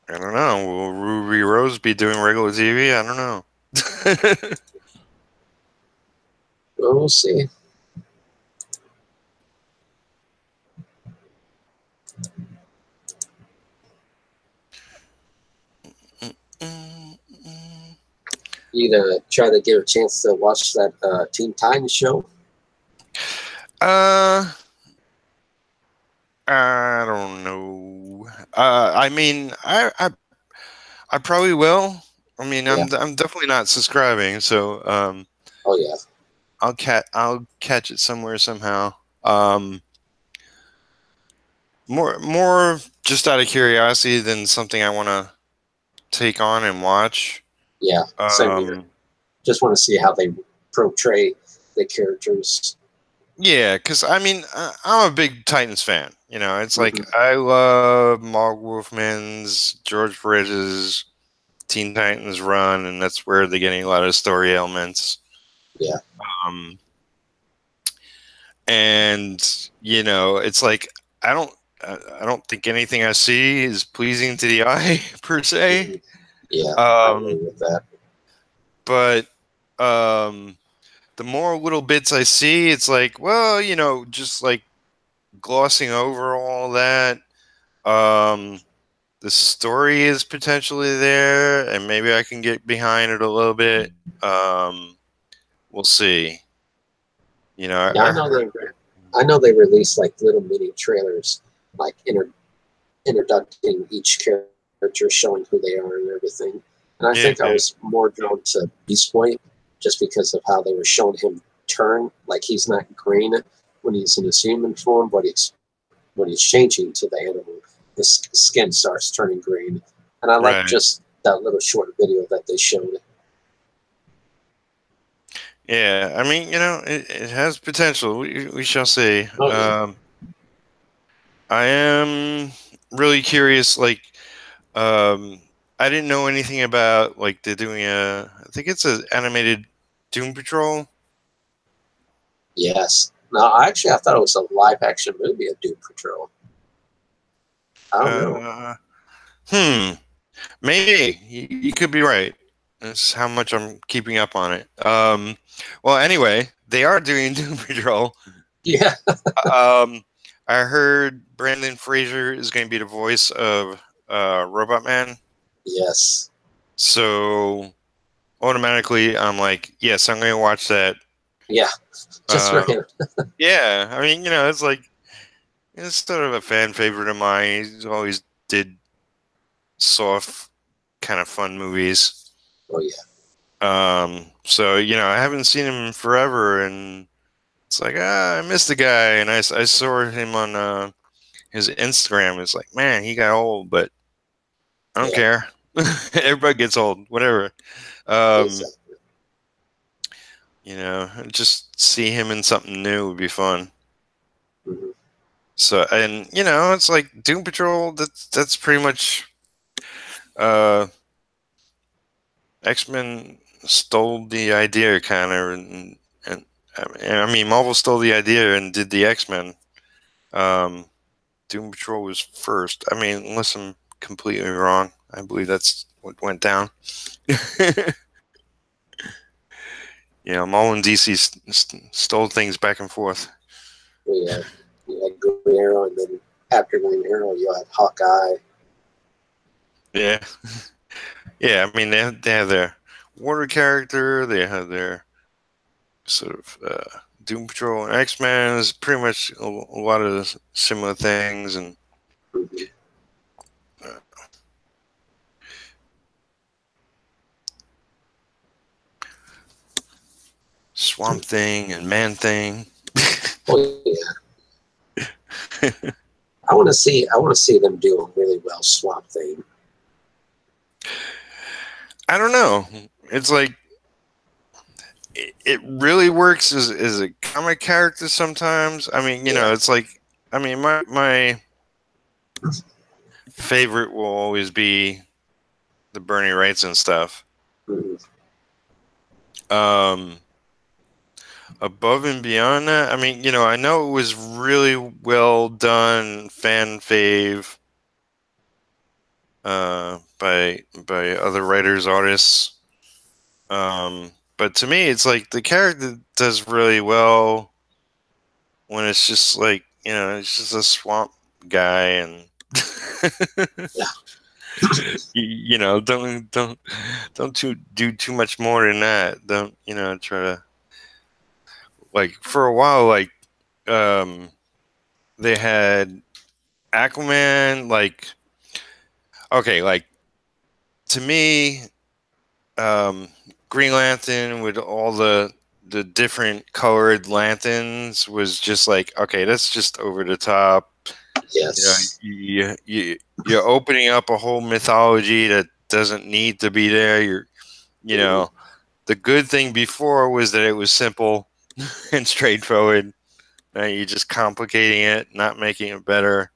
I don't know. Will Ruby Rose be doing regular TV? I don't know. Well, we'll see. You gonna try to get a chance to watch that Teen Titans show? I don't know. I mean, I probably will. I mean, Yeah. I'm definitely not subscribing, so Oh yeah. I'll catch it somewhere somehow. Um, more just out of curiosity than something I want to take on and watch. Yeah. Same here. Just want to see how they portray the characters. Yeah, because I mean, I'm a big Titans fan. You know, it's like Mm-hmm. I love Mark Wolfman's, George Bridges' Teen Titans run, and that's where they're getting a lot of story elements. Yeah. Um, and you know, it's like I don't think anything I see is pleasing to the eye per se. Mm-hmm. Yeah. I agree Um, with that. but the more little bits I see, it's like, well, you know, just like glossing over all that. Um, the story is potentially there, and maybe I can get behind it a little bit. We'll see. You know, Yeah, I know they released like little mini trailers, like introducing each character, showing who they are and everything. And I yeah, think I was more drawn to Beast Boy just because of how they were showing him turn. Like he's not green when he's in his human form, but when he's changing to the animal, his skin starts turning green. And I like right. just that little short video that they showed. Yeah, I mean, you know, it has potential. We shall see. Oh yeah, I am really curious. Like, I didn't know anything about like they're doing I think it's an animated Doom Patrol. yes. No, actually, I thought it was a live action movie of Doom Patrol. I don't know. Uh, hmm. Maybe you could be right. That's how much I'm keeping up on it. Well, anyway, they are doing Doom Patrol. Yeah. I heard Brandon Fraser is going to be the voice of Robot Man. Yes. So automatically, I'm like, yes, I'm going to watch that. Yeah. Just for Uh, him. yeah, I mean, you know, it's like it's sort of a fan favorite of mine. He's always did soft, kind of fun movies. Oh yeah. So you know, I haven't seen him in forever, and it's like, I missed the guy, and I saw him on his Instagram. It's like, man, he got old, but I don't Yeah. care. Everybody gets old, whatever. Um, Exactly. you know, just see him in something new would be fun. Mm-hmm. So, and you know, it's like Doom Patrol. That's pretty much uh, X-Men stole the idea, kind of, and I mean, Marvel stole the idea and did the X-Men. Um, Doom Patrol was first. I mean, unless I'm completely wrong, I believe that's what went down. You know, Marvel and DC stole things back and forth. You had Green Arrow, and then after Green Arrow, you had Hawkeye. Yeah, yeah. I mean, they have their water character. They have their sort of Doom Patrol and X Men is pretty much a lot of similar things, and Mm-hmm. uh, Swamp Thing and Man Thing. Oh yeah. I want to see them doing really well. Swamp Thing. I don't know. It's like it really works as a comic character sometimes. I mean, you know, it's like, I mean, my favorite will always be the Bernie Wrightson stuff. Mm-hmm. Above and beyond that, I mean, you know, I know it was really well done, fan fave, by other writers, artists. But to me, it's like the character does really well when it's just like, you know, it's just a swamp guy, and you know, don't do too much more than that. Don't, you know, try to, like, for a while, like, they had Aquaman, like, okay, like, to me, um, Green Lantern with all the different colored lanterns was just like, okay, that's just over the top. Yes. You know, you're opening up a whole mythology that doesn't need to be there. You know, the good thing before was that it was simple and straightforward. Now you're just complicating it, not making it better.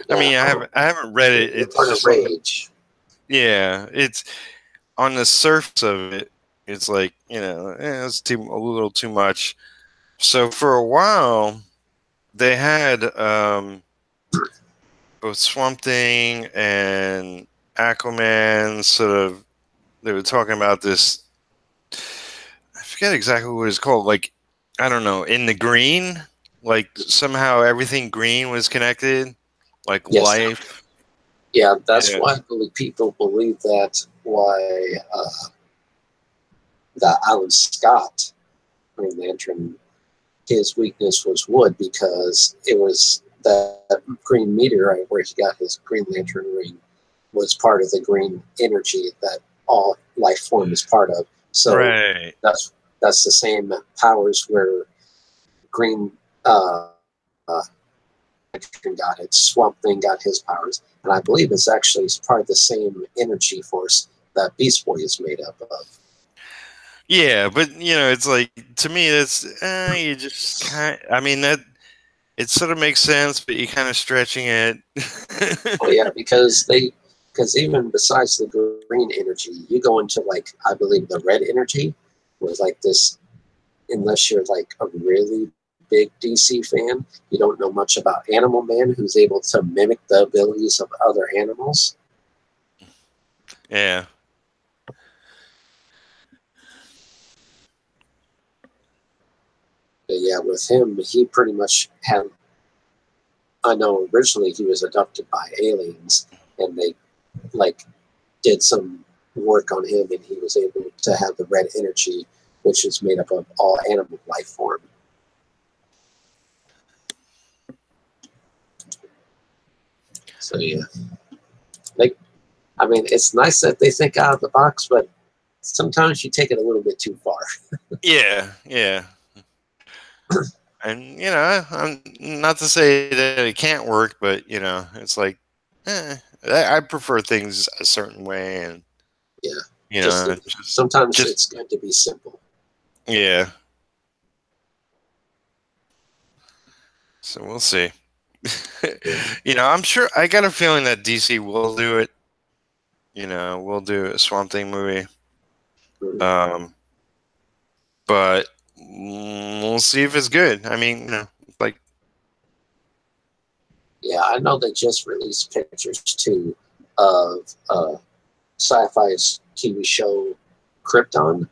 Yeah. I mean, I haven't read it. You're It's part of just on the, Rage. yeah, it's on the surface of it. It's like, you know, it's a little too much. So for a while, they had both Swamp Thing and Aquaman sort of. They were talking about this. I forget exactly what it's called. Like, I don't know. In the green, like somehow everything green was connected, like Yes. life. Yeah, that's Yeah. why people believe that why that Alan Scott, Green Lantern, his weakness was wood because it was that green meteorite where he got his Green Lantern ring was part of the green energy that all life form is part of. So Right. that's the same powers where Green got its Swamp Thing got his powers, and I believe it's actually part of the same energy force that Beast Boy is made up of. Yeah, but you know, it's like, to me, that's you just kind. I mean, that it sort of makes sense, but you're kind of stretching it. Oh yeah, because even besides the green energy, you go into like I believe the red energy was like this. Unless you're like a really big DC fan, you don't know much about Animal Man, who's able to mimic the abilities of other animals. Yeah. But yeah, with him, he pretty much had. I know originally he was abducted by aliens, and they like did some work on him, and he was able to have the red energy, which is made up of all animal life form. So yeah, like I mean, it's nice that they think out of the box, but sometimes you take it a little bit too far. Yeah. Yeah. And you know, I'm not to say that it can't work, but you know, it's like, I prefer things a certain way, and Yeah, you just know, sometimes just it's good to be simple. yeah. So we'll see. Yeah. You know, I'm sure. I got a feeling that DC will do it. You know, we'll do a Swamp Thing movie. Um, but we'll see if it's good. I mean, you know, like, Yeah, I know they just released pictures too of sci-fi's TV show Krypton.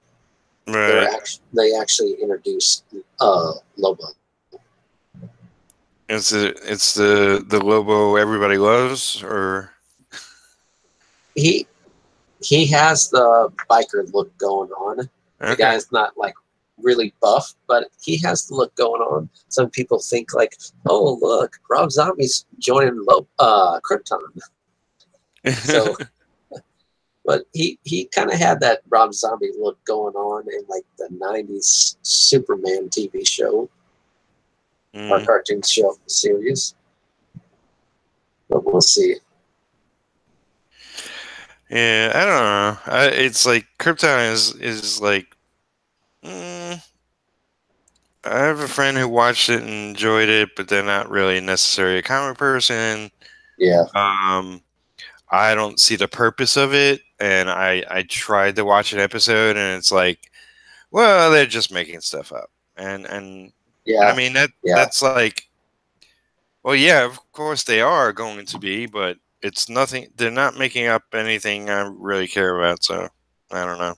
right? They actually introduced Lobo. It's the Lobo everybody loves, or He he has the biker look going on. The okay. guy's not like really buff, but he has the look going on. Some people think like, oh look, Rob Zombie's joining Krypton. So, but he kind of had that Rob Zombie look going on in like the '90s Superman TV show. our Mm. cartoon show series. But we'll see. Yeah, I don't know. It's like Krypton is like. Mm, I have a friend who watched it and enjoyed it, but they're not really necessarily a comic person. Yeah, Um, I don't see the purpose of it, and I tried to watch an episode, and it's like, well, they're just making stuff up, and I yeah, mean yeah, that's like, well, yeah, of course they are going to be, but it's nothing. They're not making up anything I really care about, so I don't know.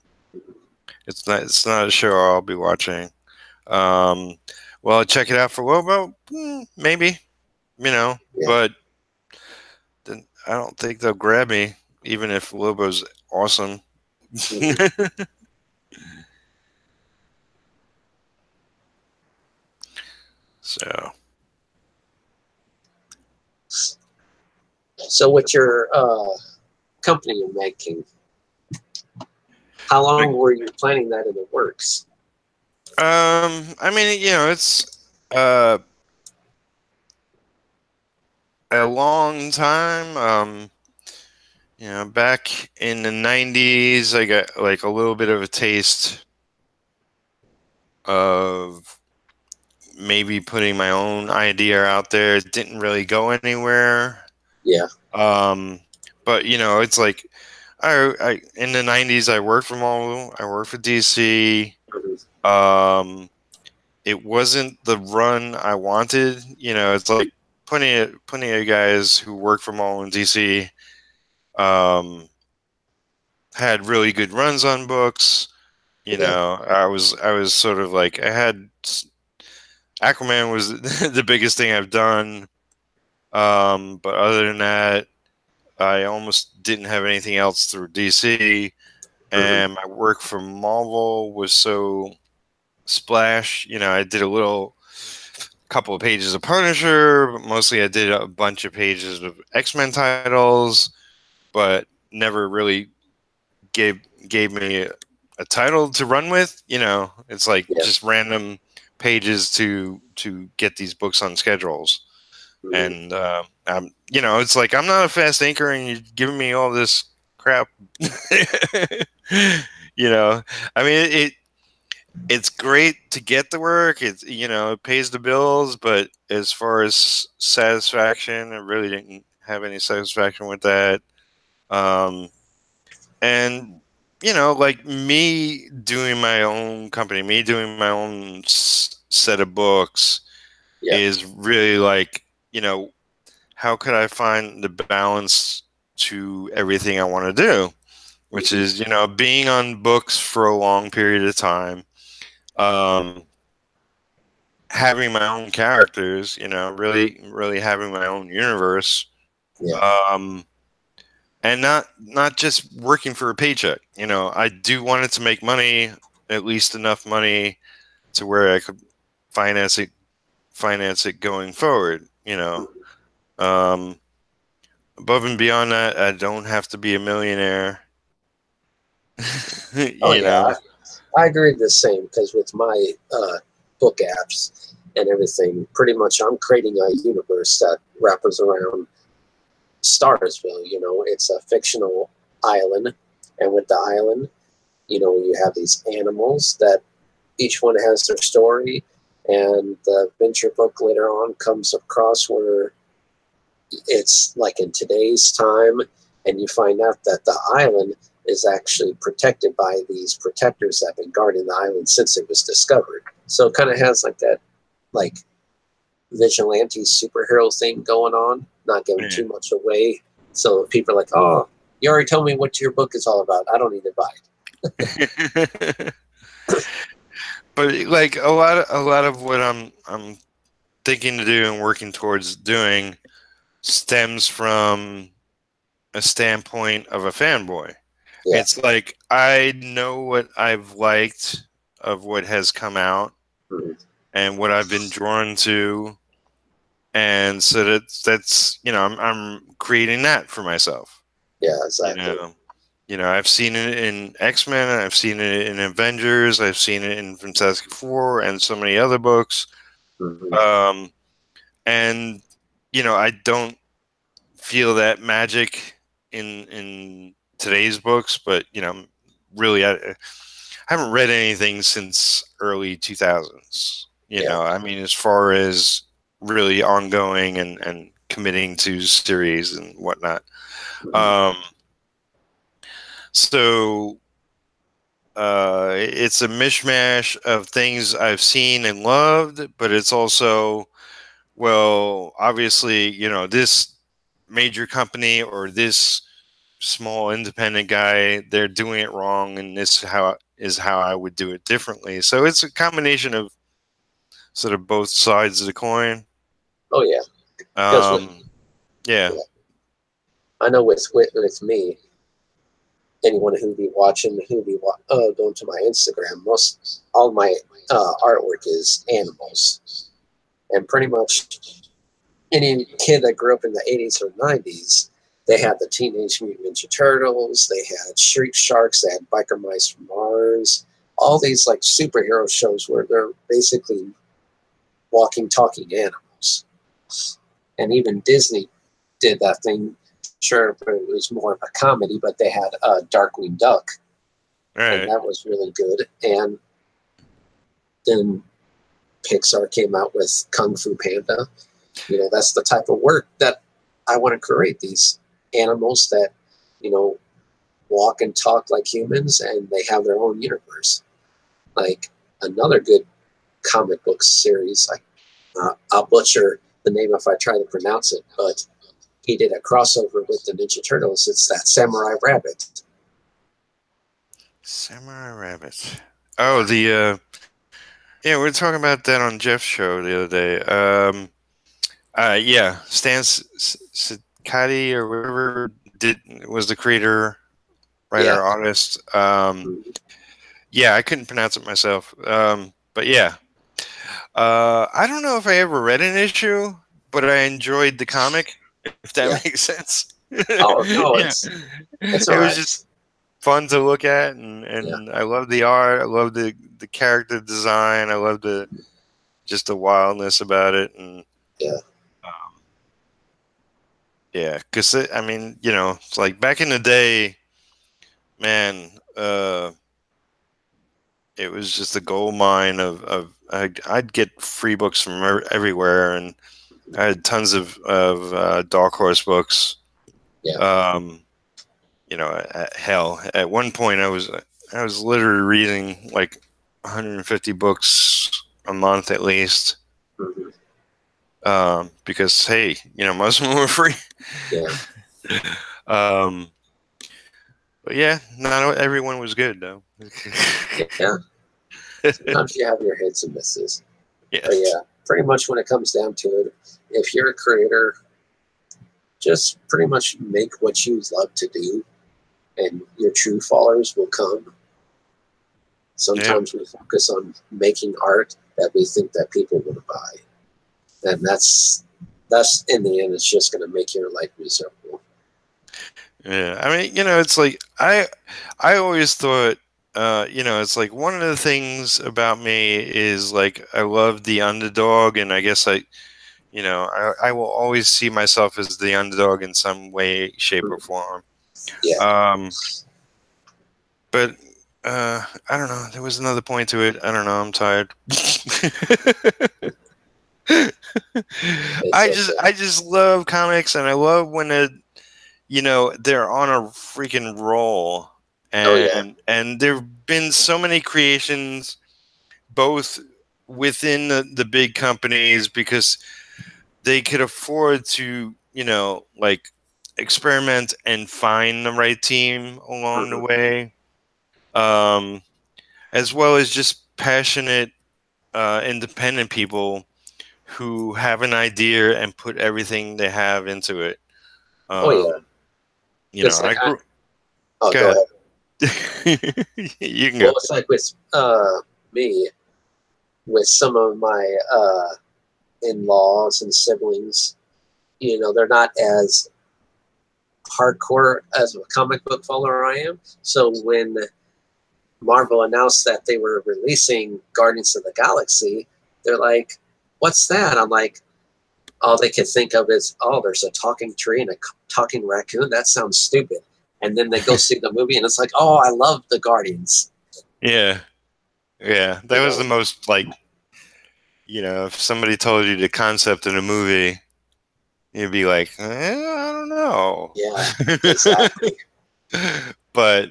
It's not a show I'll be watching. Um, well, check it out for well, maybe, yeah. but then I don't think they'll grab me, even if Lobo's awesome. Mhm. So, So, what's your company you're making? How long like, were you planning that in the works? I mean, it's uh, a long time. Back in the '90s, I got like a little bit of a taste of maybe putting my own idea out there. It didn't really go anywhere. Yeah. Um, but it's like I in the '90s I worked from home. I worked for DC. Mhm. Um, it wasn't the run I wanted. It's like plenty of guys who work from home in DC um, had really good runs on books. Yeah. I was sort of like I had Aquaman was the biggest thing I've done. But other than that, I almost didn't have anything else through DC, Mhm. and my work for Marvel was so splash. I did a little couple of pages of Punisher, but mostly I did a bunch of pages of X-Men titles, but never really gave gave me a title to run with. It's like Yeah. just random pages to get these books on schedules. Mhm. And it's like I'm not a fast inker, and you're giving me all this crap. you know, I mean, it's great to get the work. It pays the bills, but as far as satisfaction, I really didn't have any satisfaction with that. Um, and like me doing my own company, me doing my own set of books Yeah. is really like how could I find the balance to everything I want to do, which Mhm. is being on books for a long period of time, um, having my own characters, really really having my own universe, Yeah. um, and not just working for a paycheck. I do want it to make money, at least enough money to where I could finance it finance it going forward. Mhm. Um, Above and beyond that, I don't have to be a millionaire. Oh you yeah, know. I agree the same because with my book apps and everything, pretty much I'm creating a universe that wraps around Starsville. It's a fictional island, and with the island, you have these animals that each one has their story, and the adventure book later on comes across where it's like in today's time, and you find out that the island is actually protected by these protectors that have been guarding the island since it was discovered. So it kind of has like that, like vigilante superhero thing going on, not giving Yeah. too much away. So people are like, "Oh, you already told me what your book is all about. I don't need to buy But like a lot of what I'm thinking to do and working towards doing stems from a standpoint of a fanboy. it." Yeah. It's like I know what I've liked of what has come out Mhm. and what I've been drawn to, and so that's I'm creating that for myself. Yeah, You exactly. know, I've seen it in X-Men, I've seen it in Avengers, I've seen it in Fantastic Four, and so many other books. And I don't feel that magic in today's books, but really, I haven't read anything since early 2000s. I mean, as far as really ongoing and committing to series and whatnot. So it's a mishmash of things I've seen and loved, but it's also, well, obviously, this major company or this small independent guy, they're doing it wrong, and this is how I would do it differently. So it's a combination of sort of both sides of the coin. Oh yeah. Yeah. I know with me, anyone who be watching, going to my Instagram, all my artwork is animals, and pretty much any kid that grew up in the 80s or 90s, they had the Teenage Mutant Ninja Turtles, they had Street Sharks, they had Biker Mice from Mars, all these like superhero shows where they're basically walking, talking animals. And even Disney did that thing. Sure, but it was more of a comedy, but they had a Darkwing Duck, Right. and that was really good. And then Pixar came out with Kung Fu Panda. That's the type of work that I want to create, these animals that, walk and talk like humans, and they have their own universe. Like another good comic book series, I'll butcher the name if I try to pronounce it, but he did a crossover with the Ninja Turtles. It's that Samurai Rabbit. Samurai Rabbit. Oh, the yeah, we were talking about that on Jeff's show the other day. Yeah, Stan Sikati or whatever was the creator, writer, artist. Yeah, I couldn't pronounce it myself. But yeah, I don't know if I ever read an issue, but I enjoyed the comic. If that makes sense. Oh no, it's all it was right. just fun to look at, and I love the art. I love the character design. I love just the wildness about it, and because I mean, it's like back in the day, man. It was just a gold mine of I'd get free books from everywhere, and I had tons of Dark Horse books. Hell, at one point I was literally reading like 150 books a month at least. Because hey, most of them were free. But yeah, not everyone was good though. Sometimes you have your hits and misses. Yes. But yeah, pretty much when it comes down to it, if you're a creator, just pretty much make what you love to do, and your true followers will come. Sometimes we focus on making art that we think that people want to buy, and that's in the end, it's just going to make your life miserable. Yeah, I mean, it's like I always thought, it's like one of the things about me is like I love the underdog, and I guess I will always see myself as the underdog in some way, shape, or form. But I don't know. There was another point to it. I don't know. I'm tired. I just love comics, and I love when they're on a freaking roll, and there've been so many creations, both within the big companies, because they could afford to like experiment and find the right team along the way, as well as just passionate independent people who have an idea and put everything they have into it. I grew. Go ahead. You can go. It's like with me, with some of my in-laws and siblings, they're not as hardcore as a comic book follower I am. So when Marvel announced that they were releasing Guardians of the Galaxy, they're like, what's that? I'm like, all they can think of is, oh, there's a talking tree and a talking raccoon. That sounds stupid. And then they go see the movie, and it's like, oh, I love the Guardians. Yeah. Yeah. That You was the know? most, like, if somebody told you the concept in a movie, you'd be like, I don't know. Yeah, exactly. But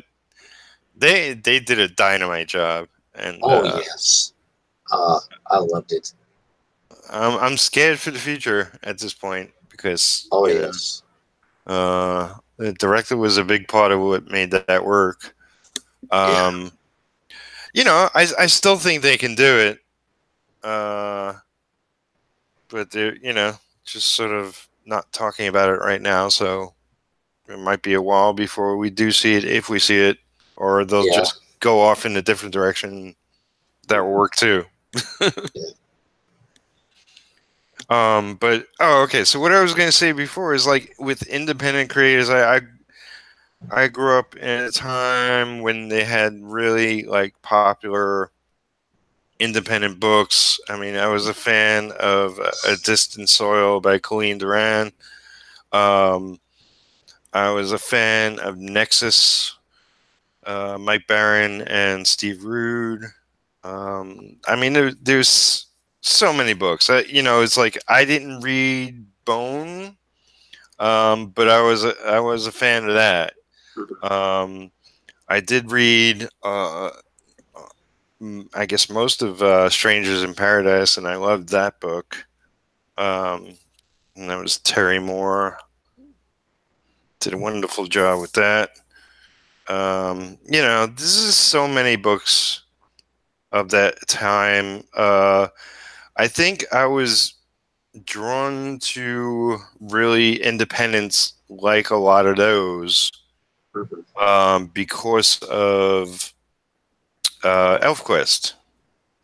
they did a dynamite job, and Oh yes, I loved it. I'm scared for the future at this point because Oh yes, the director was a big part of what made that work. yeah, Um, I still think they can do it, uh, but they're just sort of not talking about it right now. So it might be a while before we do see it, if we see it, or they'll yeah, just go off in a different direction. That will work too. yeah. But okay. So what I was going to say before is like with independent creators, I grew up in a time when they had really like popular independent books. I mean, I was a fan of A Distant Soil by Colleen Duran. Um, I was a fan of Nexus, Mike Barron and Steve Rude. I mean, there's so many books. It's like I didn't read Bone, but I was a fan of that. Um, I did read, I guess, most of Strangers in Paradise, and I loved that book. Um, and that was Terry Moore. Did a wonderful job with that. This is so many books of that time. I think I was drawn to really independence like a lot of those because of ElfQuest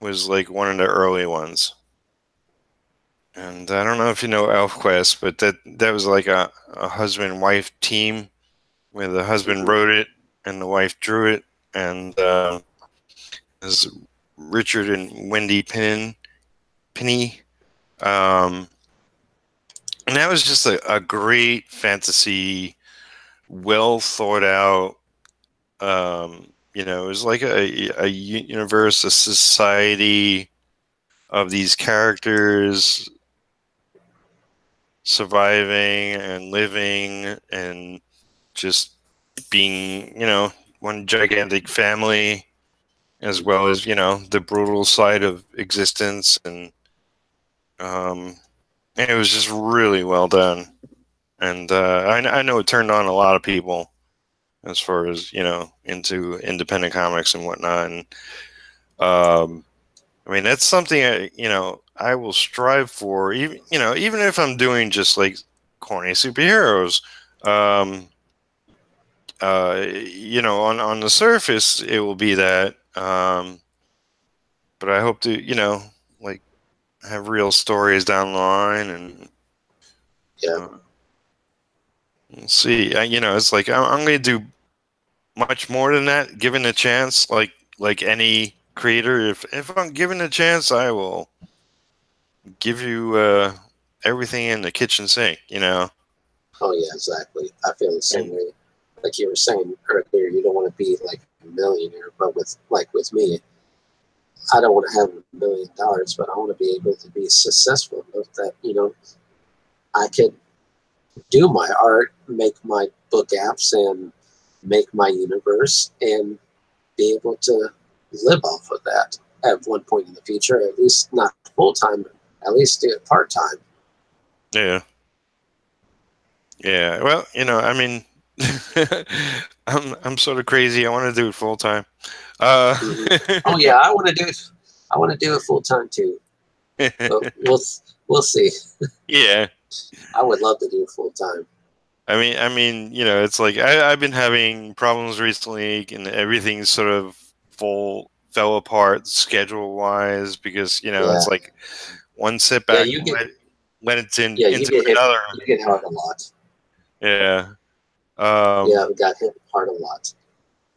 was like one of the early ones. And I don't know if you know ElfQuest, but that was like a husband wife team where the husband wrote it and the wife drew it, and is Richard and Wendy Penny. Um, and that was just a great fantasy, well thought out. It was like a universe, a society of these characters surviving and living and just being, one gigantic family, as well as, the brutal side of existence. And it was just really well done. And I know it turned on a lot of people as far as, into independent comics and whatnot. And I mean, that's something I will strive for, even if I'm doing just like corny superheroes. Um, on the surface, it will be that. But I hope to, like have real stories down the line, and Yeah. uh, we'll see. It's like I'm going to do much more than that, given a chance. Like any creator, if I'm given a chance, I will give you everything in the kitchen sink. Oh yeah, exactly. I feel the same And way. Like you were saying earlier, you don't want to be like a millionaire, but with me, I don't want to have $1 million, but I want to be able to be successful enough that I could do my art, make my book apps, and make my universe, and be able to live off of that at one point in the future. At least not full time, at least do it part time. yeah, yeah. Well, I mean, I'm sort of crazy. I want to do it full time. Uh, Oh yeah, I want to do it. I want to do it full time too, but we'll see. yeah. I would love to do it full time. It's like I've been having problems recently, and everything's sort of fell apart schedule wise because Yeah, it's like one yeah, setback led it yeah, into another. you get hard a lot. Yeah. Yeah, we got hit hard a lot.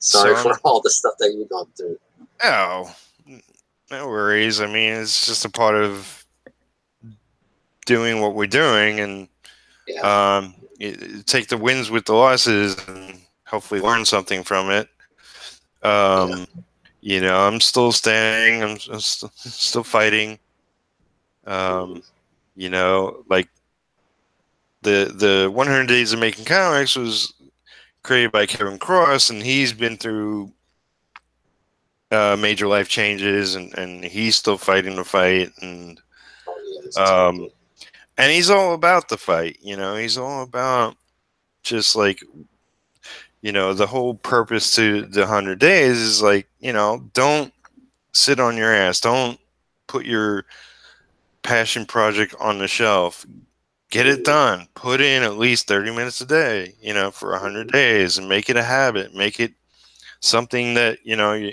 So Sorry for all the stuff that you've gone through. oh, no worries. I mean, it's just a part of doing what we're doing, and take the wins with the losses, and hopefully learn something from it. You know, I'm still standing. I'm still fighting. You know, like the 100 Days of Making Comics was created by Kevin Cross, and he's been through major life changes, and he's still fighting the fight, and and he's all about the fight. You know, he's all about just like, you know, the whole purpose to the 100 Days is like, you know, don't sit on your ass. Don't put your passion project on the shelf. Get it done. Put in at least 30 minutes a day, you know, for 100 days, and make it a habit. Make it something that, you know,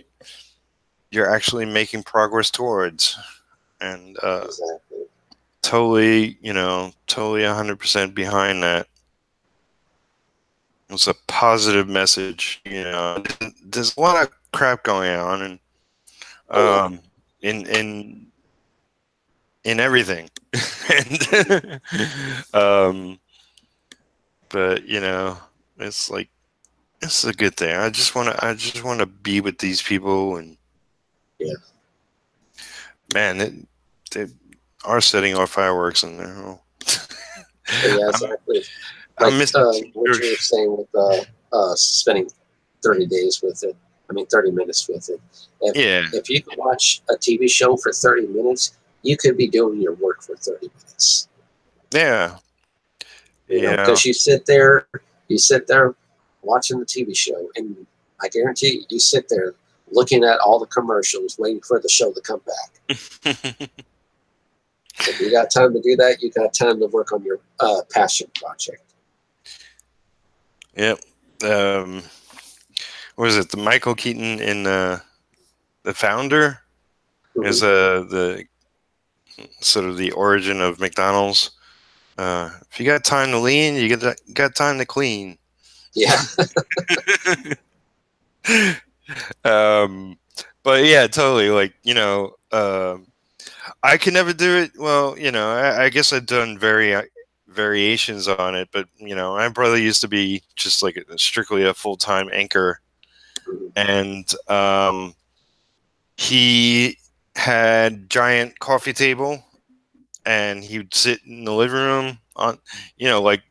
you're actually making progress towards. And totally, you know, totally 100% behind that. It's a positive message, you know. There's a lot of crap going on, and in everything. And but you know, it's like, it's a good thing. I just want to be with these people, and man, they are setting off fireworks in there. Yeah, exactly. Like what you were saying with spending 30 days with it. I mean, 30 minutes with it. If you could watch a TV show for 30 minutes, you could be doing your work for 30 minutes. Yeah. You know, because you sit there watching the TV show, and I guarantee you sit there looking at all the commercials, waiting for the show to come back. If you got time to do that, you got time to work on your passion project. Yep. What is it? The Michael Keaton in the founder is the sort of the origin of McDonald's. If you got time to lean, you got time to clean. Yeah. But yeah, totally. Like, you know, I can never do it. Well, you know, I guess I've done variations on it, but you know, my brother used to be just like strictly a full-time anchor, and he had giant coffee table, and he would sit in the living room on, you know, like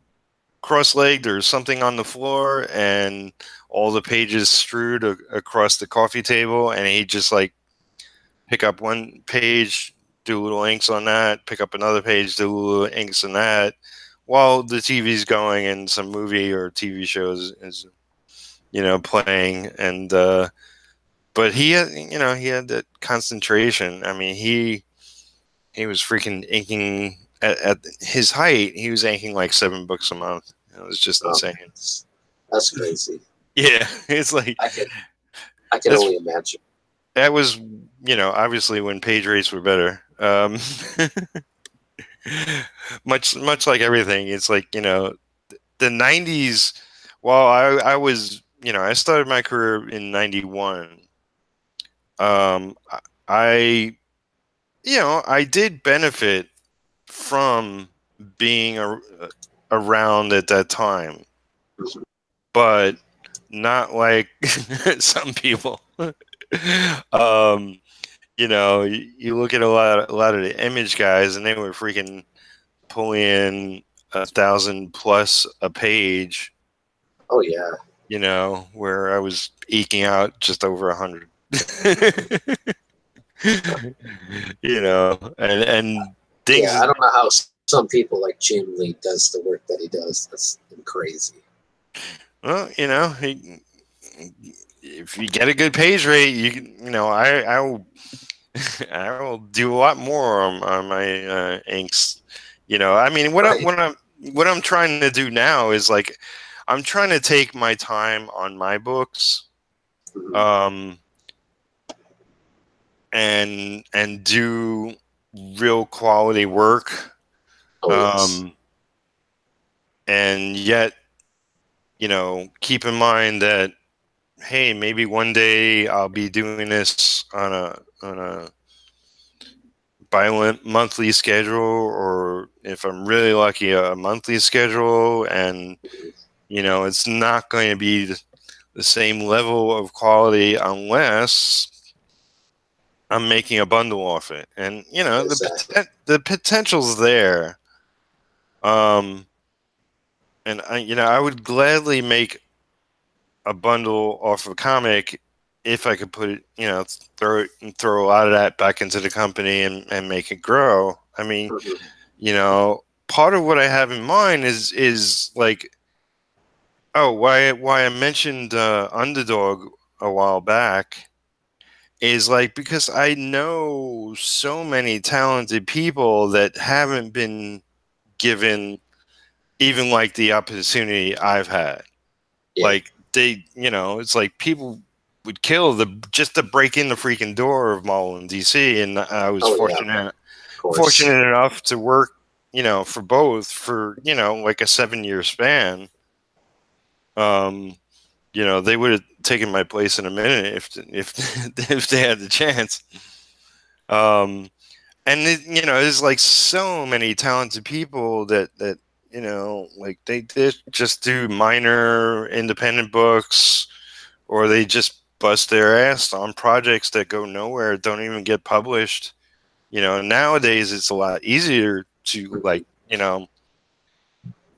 cross-legged or something on the floor, and all the pages strewed across the coffee table, and he'd just like pick up one page, do little inks on that, pick up another page, do little inks on that, while the TV's going and some movie or TV shows is, you know, playing. And but he had, you know, he had that concentration. I mean, he was freaking inking at his height. He was inking like 7 books a month. It was just insane. That's crazy. Yeah, it's like I can only imagine. That was, you know, obviously when page rates were better. Much like everything, it's like, you know, the 90s. While I was, you know, I started my career in 91. I, you know, I did benefit from being around at that time, but not like some people. You know, you look at a lot of the Image guys, and they were freaking pulling in 1,000 plus a page. Oh yeah. You know, where I was eking out just over 100. You know, and things. Yeah, I don't know how some people like Jim Lee does the work that he does. That's crazy. Well, you know, if you get a good page rate, you know, I will I will do a lot more on my inks. You know, I mean, what I'm trying to do now is like, I'm trying to take my time on my books, and do real quality work, and yet, you know, keep in mind that, hey, maybe one day I'll be doing this on a bi-monthly schedule, or if I'm really lucky, a monthly schedule, and it's not going to be the same level of quality unless I'm making a bundle off it. And Exactly. the potential's there. And I would gladly make a bundle off of a comic if I could put it, throw a lot of that back into the company and make it grow. I mean, part of what I have in mind is like, why I mentioned Underdog a while back is like because I know so many talented people that haven't been given even like the opportunity I've had. Yeah. Like it's like people would kill just to break in the freaking door of Mall in DC, and I was Oh yeah. Of course. fortunate enough to work, for both for like a 7-year span. They would have taken my place in a minute if they had the chance. And there's like so many talented people that like they just do minor independent books, or they just bust their ass on projects that go nowhere, don't even get published. Nowadays it's a lot easier to like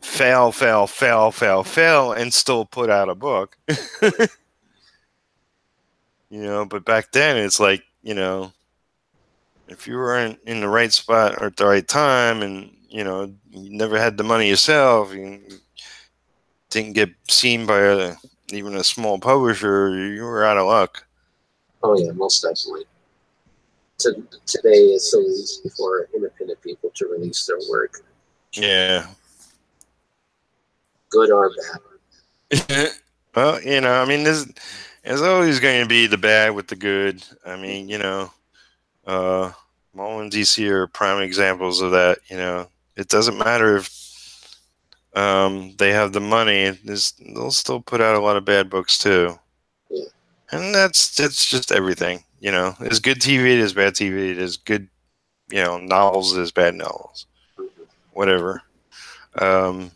fail, fail, fail, fail, fail, and still put out a book. But back then it's like, if you were in the right spot or at the right time, and you never had the money yourself, you didn't get seen by even a small publisher, you were out of luck. Oh yeah, most definitely. Today it's so easy for independent people to release their work, Yeah. good or bad. Well, I mean, there's always going to be the bad with the good. I mean, uh, Mullen and DC are prime examples of that. It doesn't matter if they have the money; they'll still put out a lot of bad books too. Yeah. And that's just everything. There's good TV, there's bad TV, there's good novels, there's bad novels, whatever. Um,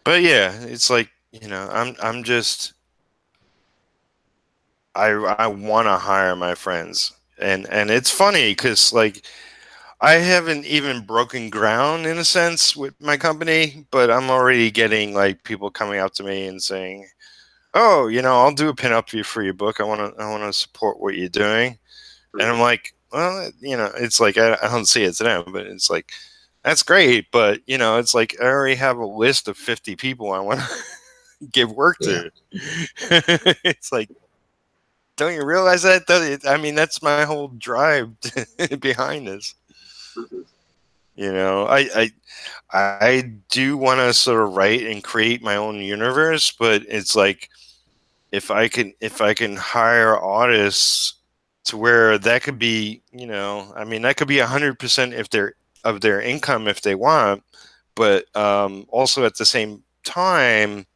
but yeah, it's like I'm just I want to hire my friends, and it's funny because like I haven't even broken ground in a sense with my company, but I'm already getting like people coming up to me and saying, "Oh, I'll do a pinup for your book. I want to support what you're doing." And I'm like, "Well, it's like I don't see it to them, but it's like that's great, but it's like I already have a list of 50 people I want to give work Yeah. to." It's like, don't you realize that? I mean, that's my whole drive behind this. Mhm. I do want to sort of write and create my own universe, but it's like if I can hire artists to where that could be, I mean, that could be 100% if they're of their income if they want, but also at the same time,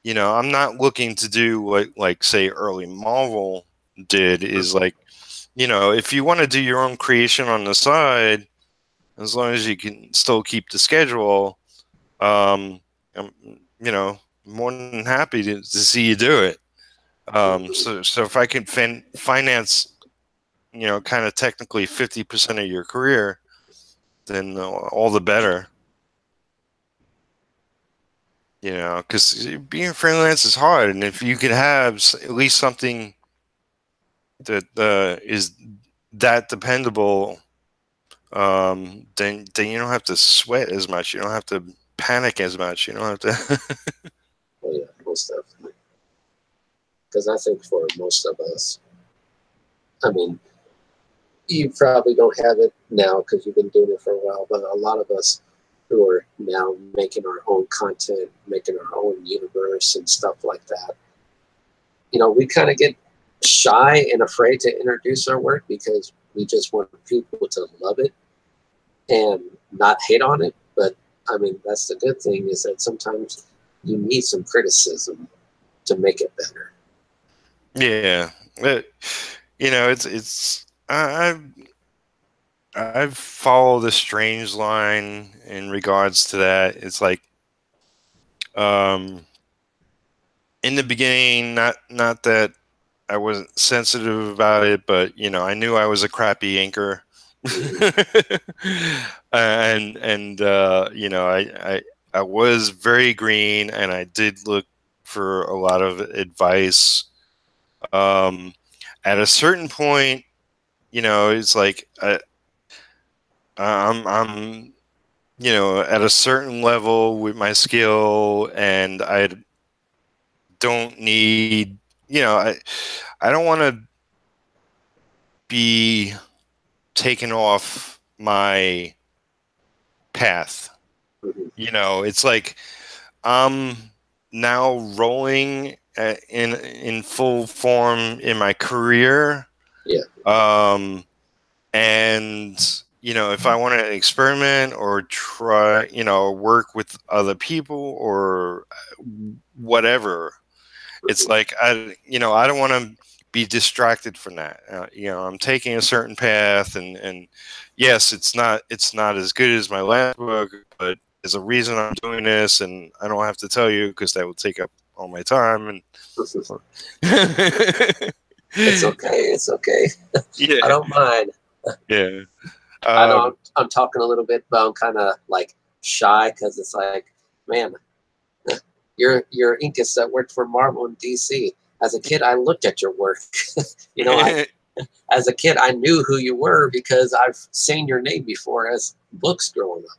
I'm not looking to do what like say early Marvel did is like, if you want to do your own creation on the side, as long as you can still keep the schedule, I'm, more than happy to see you do it. So if I can finance, kind of technically 50% of your career, then all the better. Because being freelance is hard, and if you could have at least something that is that dependable, then you don't have to sweat as much. You don't have to panic as much. You don't have to. Oh yeah, most definitely. Because I think for most of us, I mean, you probably don't have it now because you've been doing it for a while, but a lot of us who are now making our own content, making our own universe and stuff like that, we kind of get shy and afraid to introduce our work because we just want people to love it and not hate on it. But I mean, that's the good thing is that sometimes you need some criticism to make it better. Yeah, but it's I've followed a strange line in regards to that. It's like, um, in the beginning, not that I wasn't sensitive about it, but I knew I was a crappy inker. Mhm. I was very green, and I did look for a lot of advice. Um, at a certain point, it's like I'm at a certain level with my skill, and I don't need, I don't want to be taken off my path. Mhm. It's like I'm now rolling in full form in my career. Yeah. Um, and if I want to experiment or try, work with other people or whatever, it's Mhm. like I don't want to be distracted from that. I'm taking a certain path, and yes, it's not as good as my last book, but there's a reason I'm doing this, and I don't have to tell you because that will take up all my time. And It's okay. It's okay. I yeah, don't mind. yeah, I know um, I'm talking a little bit, but I'm kind of like shy because it's like, man, you're Incas that worked for Marvel in DC. As a kid, I looked at your work. I as a kid I knew who you were because I've seen your name before as books growing up.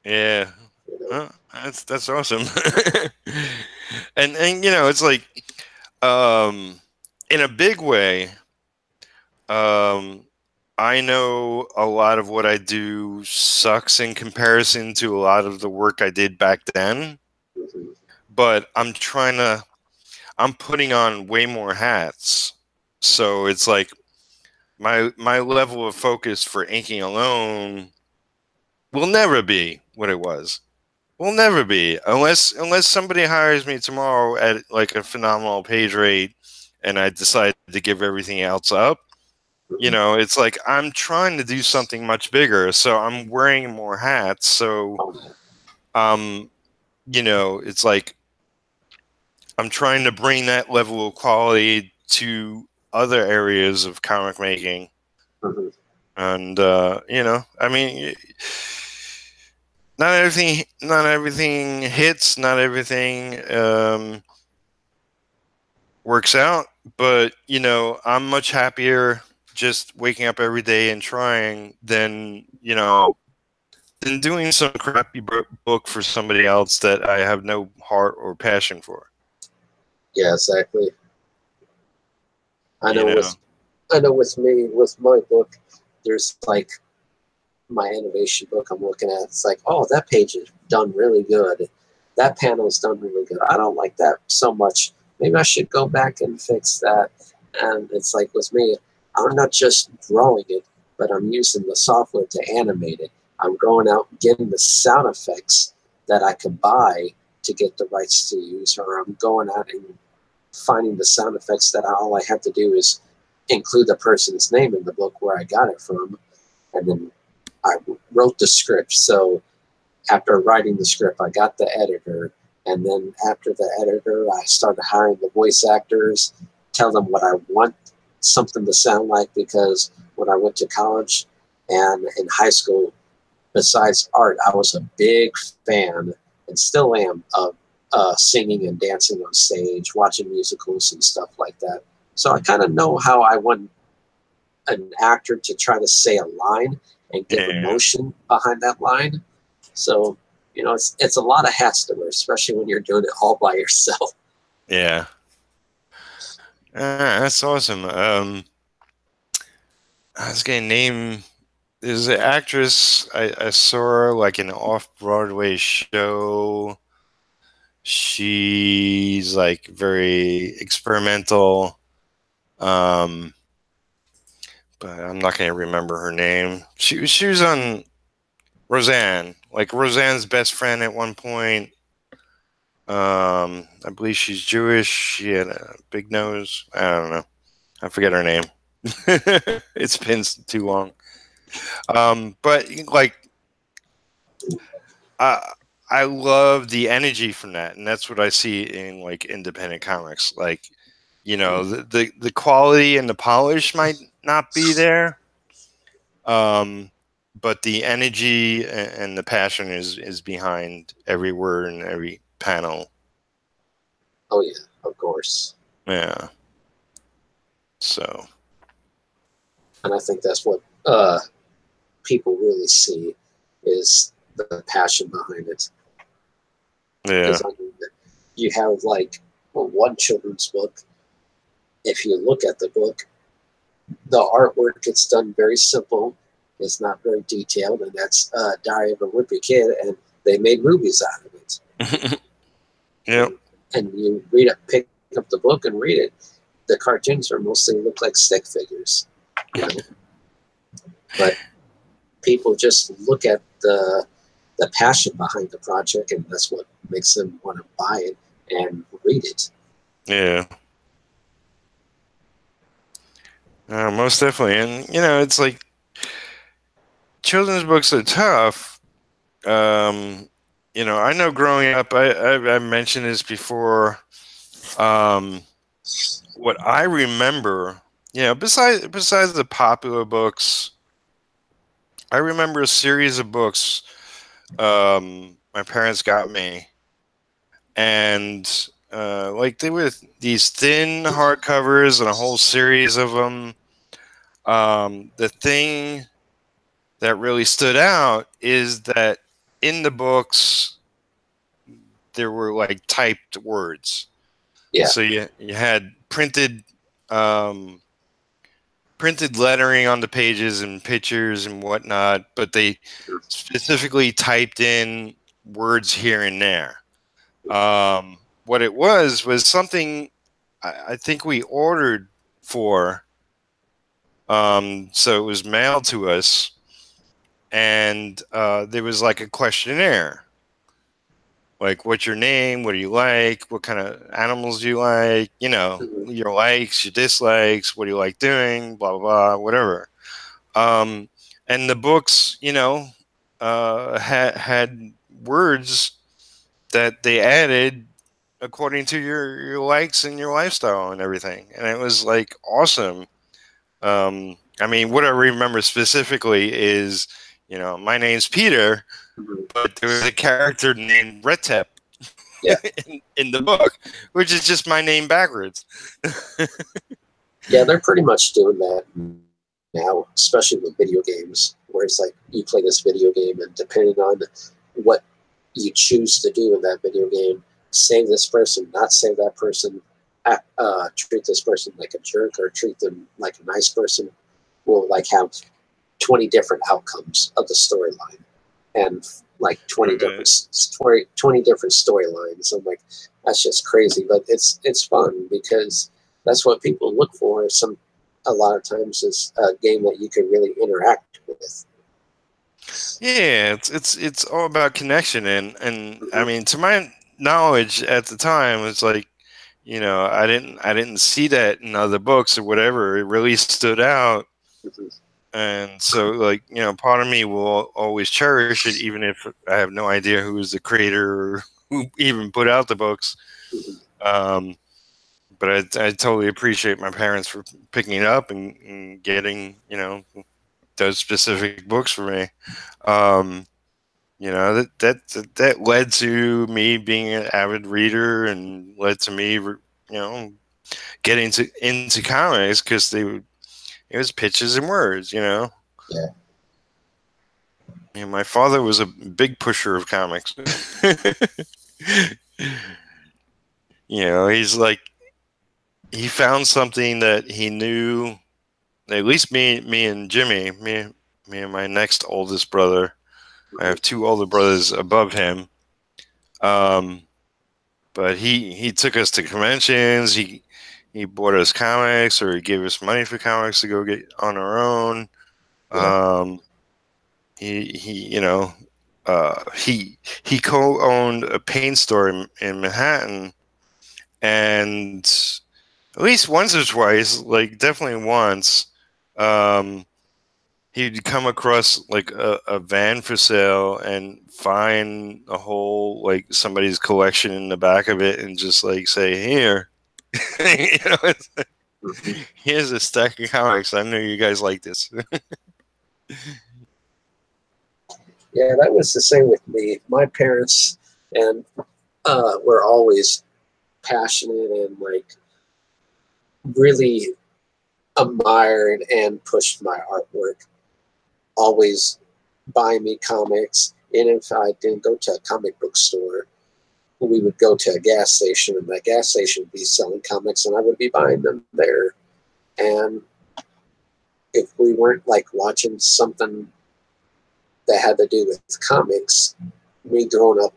yeah. You know, Well, that's awesome. And it's like, um, in a big way. Um, I know a lot of what I do sucks in comparison to a lot of the work I did back then, Mhm. but I'm putting on way more hats. So it's like my level of focus for inking alone will never be what it was. Will never be unless somebody hires me tomorrow at like a phenomenal page rate and I decide to give everything else up. It's like I'm trying to do something much bigger, so I'm wearing more hats. So, Oh, yeah. um, it's like I'm trying to bring that level of quality to other areas of comic making. Mhm. And I mean, not everything hits, not everything works out, but I'm much happier just waking up every day and trying than doing some crappy book for somebody else that I have no heart or passion for. Yeah, exactly. I You know know, with I know with me with my book, there's like my animation book I'm looking at. It's like, oh, that page is done really good. That panel is done really good. I don't like that so much. Maybe I should go back and fix that. And it's like with me, I'm not just drawing it, but I'm using the software to animate it. I'm going out and getting the sound effects that I could buy to get the rights to use, or I'm going out and finding the sound effects that all I have to do is include the person's name in the book where I got it from, and then I wrote the script. So after writing the script, I got the editor. And then after the editor, I started hiring the voice actors, tell them what I want something to sound like. Because when I went to college and in high school, besides art, I was a big fan and still am of singing and dancing on stage, watching musicals and stuff like that. So I kind of know how I want an actor to try to say a line and give yeah, emotion behind that line. So, it's a lot of hats to wear, especially when you're doing it all by yourself. yeah. That's awesome. I was gonna name. There's an actress I saw her like in an off-Broadway show. She's like very experimental. Um, but I'm not gonna remember her name. She was on Roseanne, like Roseanne's best friend at one point. I believe she's Jewish. She had a big nose. I don't know. I forget her name. It's been too long. But like, I love the energy from that, and that's what I see in like independent comics. Like, you know, the quality and the polish might not be there, but the energy and the passion is behind every word and every panel. Oh yeah, of course. Yeah. So. And I think that's what people really see is the passion behind it. Yeah. Because I mean, you have like one children's book. If you look at the book, the artwork it's done very simple. It's not very detailed, and that's Diary of a Wimpy Kid, and they made movies out of it. Yep. And you read it, pick up the book and read it. The cartoons are mostly look like stick figures, you know. But people just look at the passion behind the project, and that's what makes them want to buy it and read it. Yeah. Most definitely. And, you know, it's like children's books are tough. You know, I know growing up, I mentioned this before. What I remember, you know, besides the popular books, I remember a series of books my parents got me, and like they were these thin hardcovers and a whole series of them. The thing that really stood out is that in the books there were like typed words. Yeah. So you had um, printed lettering on the pages and pictures and whatnot, but they specifically typed in words here and there. What it was something I think we ordered for. So it was mailed to us, and there was like a questionnaire. Like, what's your name? What do you like? What kind of animals do you like? You know, your likes, your dislikes. What do you like doing? Blah, blah, blah, whatever. And the books, you know, had words that they added according to your likes and your lifestyle and everything. And it was like awesome. I mean, what I remember specifically is, you know, my name's Peter, but there was a character named Retep Yeah. in the book, which is just my name backwards. Yeah, they're pretty much doing that now, especially with video games, where it's like you play this video game, and depending on what you choose to do in that video game, save this person, not save that person, treat this person like a jerk or treat them like a nice person, will like have 20 different outcomes of the storyline and like 20 different 20 different storylines. I'm like, that's just crazy, but it's fun because that's what people look for. A lot of times is a game that you can really interact with. Yeah, it's all about connection, and I mean, to my knowledge at the time, it's like, you know, I didn't see that in other books or whatever. It really stood out, and so like, you know, part of me will always cherish it, even if I have no idea who is the creator or who even put out the books. But I totally appreciate my parents for picking it up and getting, you know, those specific books for me. You know, that led to me being an avid reader and led to me, you know, getting into comics because it was pictures and words, you know. Yeah. And my father was a big pusher of comics. You know, he's like, he found something that he knew. At least me and Jimmy, me and my next oldest brother. I have two older brothers above him. But he took us to conventions. He bought us comics, or he gave us money for comics to go get on our own. Yeah. He you know, he co-owned a paint store in Manhattan, and at least once or twice, like definitely once, um, he'd come across like a van for sale and find a whole like somebody's collection in the back of it and just like say, here, it's like, here's a stack of comics. I know you guys like this. Yeah, that was the same with me. My parents and were always passionate and like really admired and pushed my artwork. Always buying me comics. And if I didn't go to a comic book store, we would go to a gas station, and that gas station would be selling comics, and I would be buying them there. And if we weren't like watching something that had to do with comics, me growing up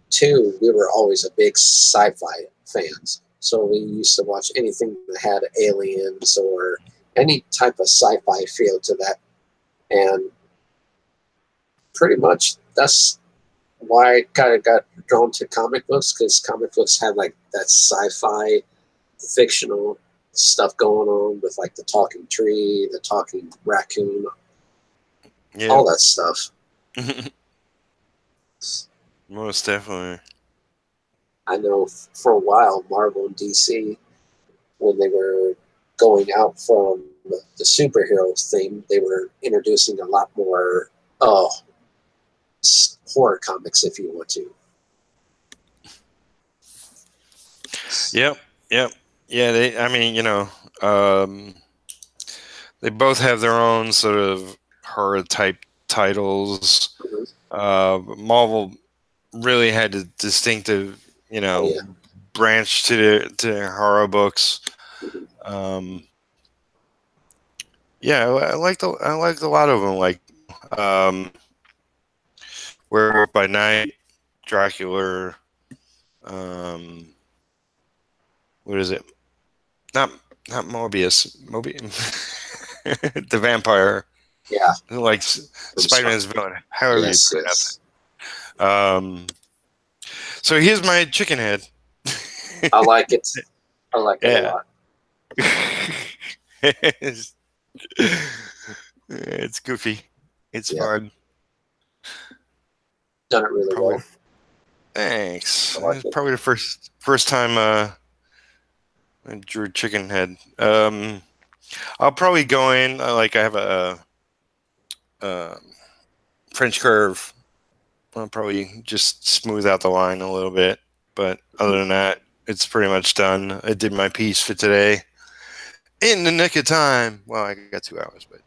too, we were always a big sci-fi fans. So we used to watch anything that had aliens or any type of sci-fi feel to that. And pretty much that's why I kind of got drawn to comic books, because comic books had like that sci-fi fictional stuff going on with like the talking tree, the talking raccoon, all that stuff. Most definitely. I know for a while, Marvel and DC, when they were going out from the superhero theme, they were introducing a lot more horror comics, if you want to. Yep. Yeah, I mean, they both have their own sort of horror type titles. Marvel really had a distinctive, branch to their horror books. Yeah, I liked a lot of them, like Werewolf by Night, Dracula. What is it? Not Mobius. The vampire. Yeah. Who likes Spider-Man's villain? However you pronounce it. So here's my chicken head. I like it. I like it a lot. It's goofy. It's fun. Done it really well. Thanks. It's probably the first time I drew a chicken head. I'll probably go in like I have a French curve. I'll probably just smooth out the line a little bit, but other than that, it's pretty much done. I did my piece for today in the nick of time. Well, I got 2 hours, but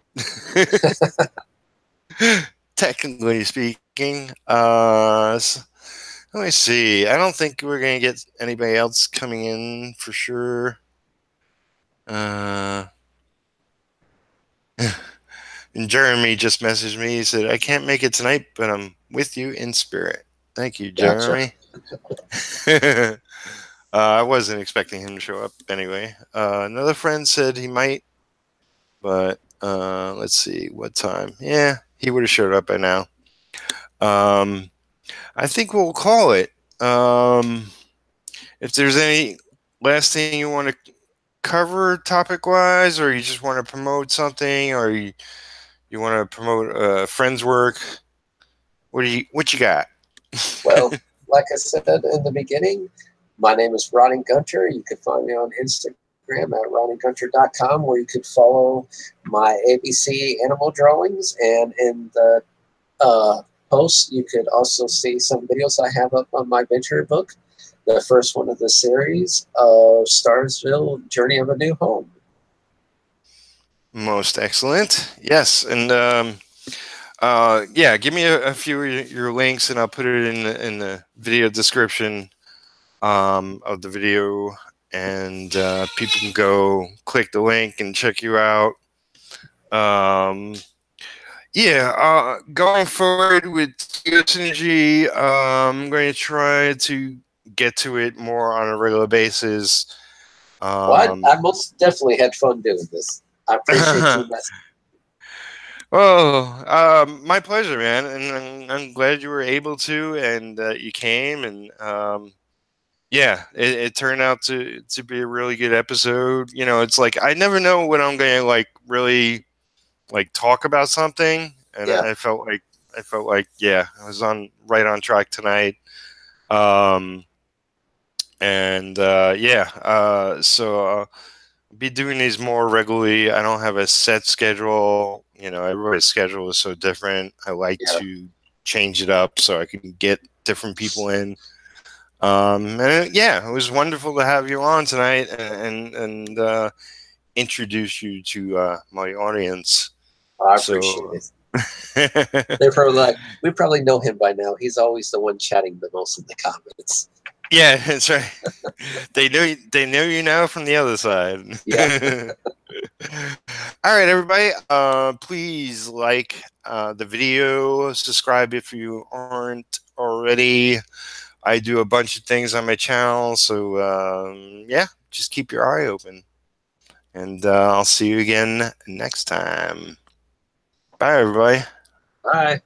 technically speaking, let me see. I don't think we're gonna get anybody else coming in for sure. And Jeremy just messaged me. He said, I can't make it tonight, but I'm with you in spirit. Thank you, Jeremy. Gotcha. I wasn't expecting him to show up anyway. Another friend said he might, but let's see what time. Yeah, he would have showed up by now. I think we'll call it. If there's any last thing you want to cover topic-wise, or you just want to promote something, or you want to promote friends' work, what you got? Well, like I said in the beginning, my name is Ronnie Gunter. You can find me on Instagram at ronniegunter.com, where you could follow my ABC animal drawings. And in the post, you could also see some videos I have up on my venture book, the first one of the series of Starsville, Journey of a New Home. Most excellent. Yes, and give me a few of your links, and I'll put it in the video description of the video, and people can go click the link and check you out. Going forward with Synergy, I'm going to try to get to it more on a regular basis. Well, I most definitely had fun doing this. I appreciate you. Well, my pleasure, man, and I'm glad you were able to, and you came, and it turned out to be a really good episode. It's like I never know when I'm going to like really like talk about something, and Yeah. I felt like yeah, I was right on track tonight. Um, and yeah, so be doing these more regularly. I don't have a set schedule. You know, everybody's schedule is so different. I like Yeah. to change it up so I can get different people in. And yeah, it was wonderful to have you on tonight and introduce you to my audience. I appreciate So, it. They're probably like, we probably know him by now. He's always the one chatting the most in the comments. yeah, that's right. They know you now from the other side. Yeah. All right, everybody. Please like the video, subscribe if you aren't already. I do a bunch of things on my channel, so yeah, just keep your eye open. And I'll see you again next time. Bye, everybody. Bye.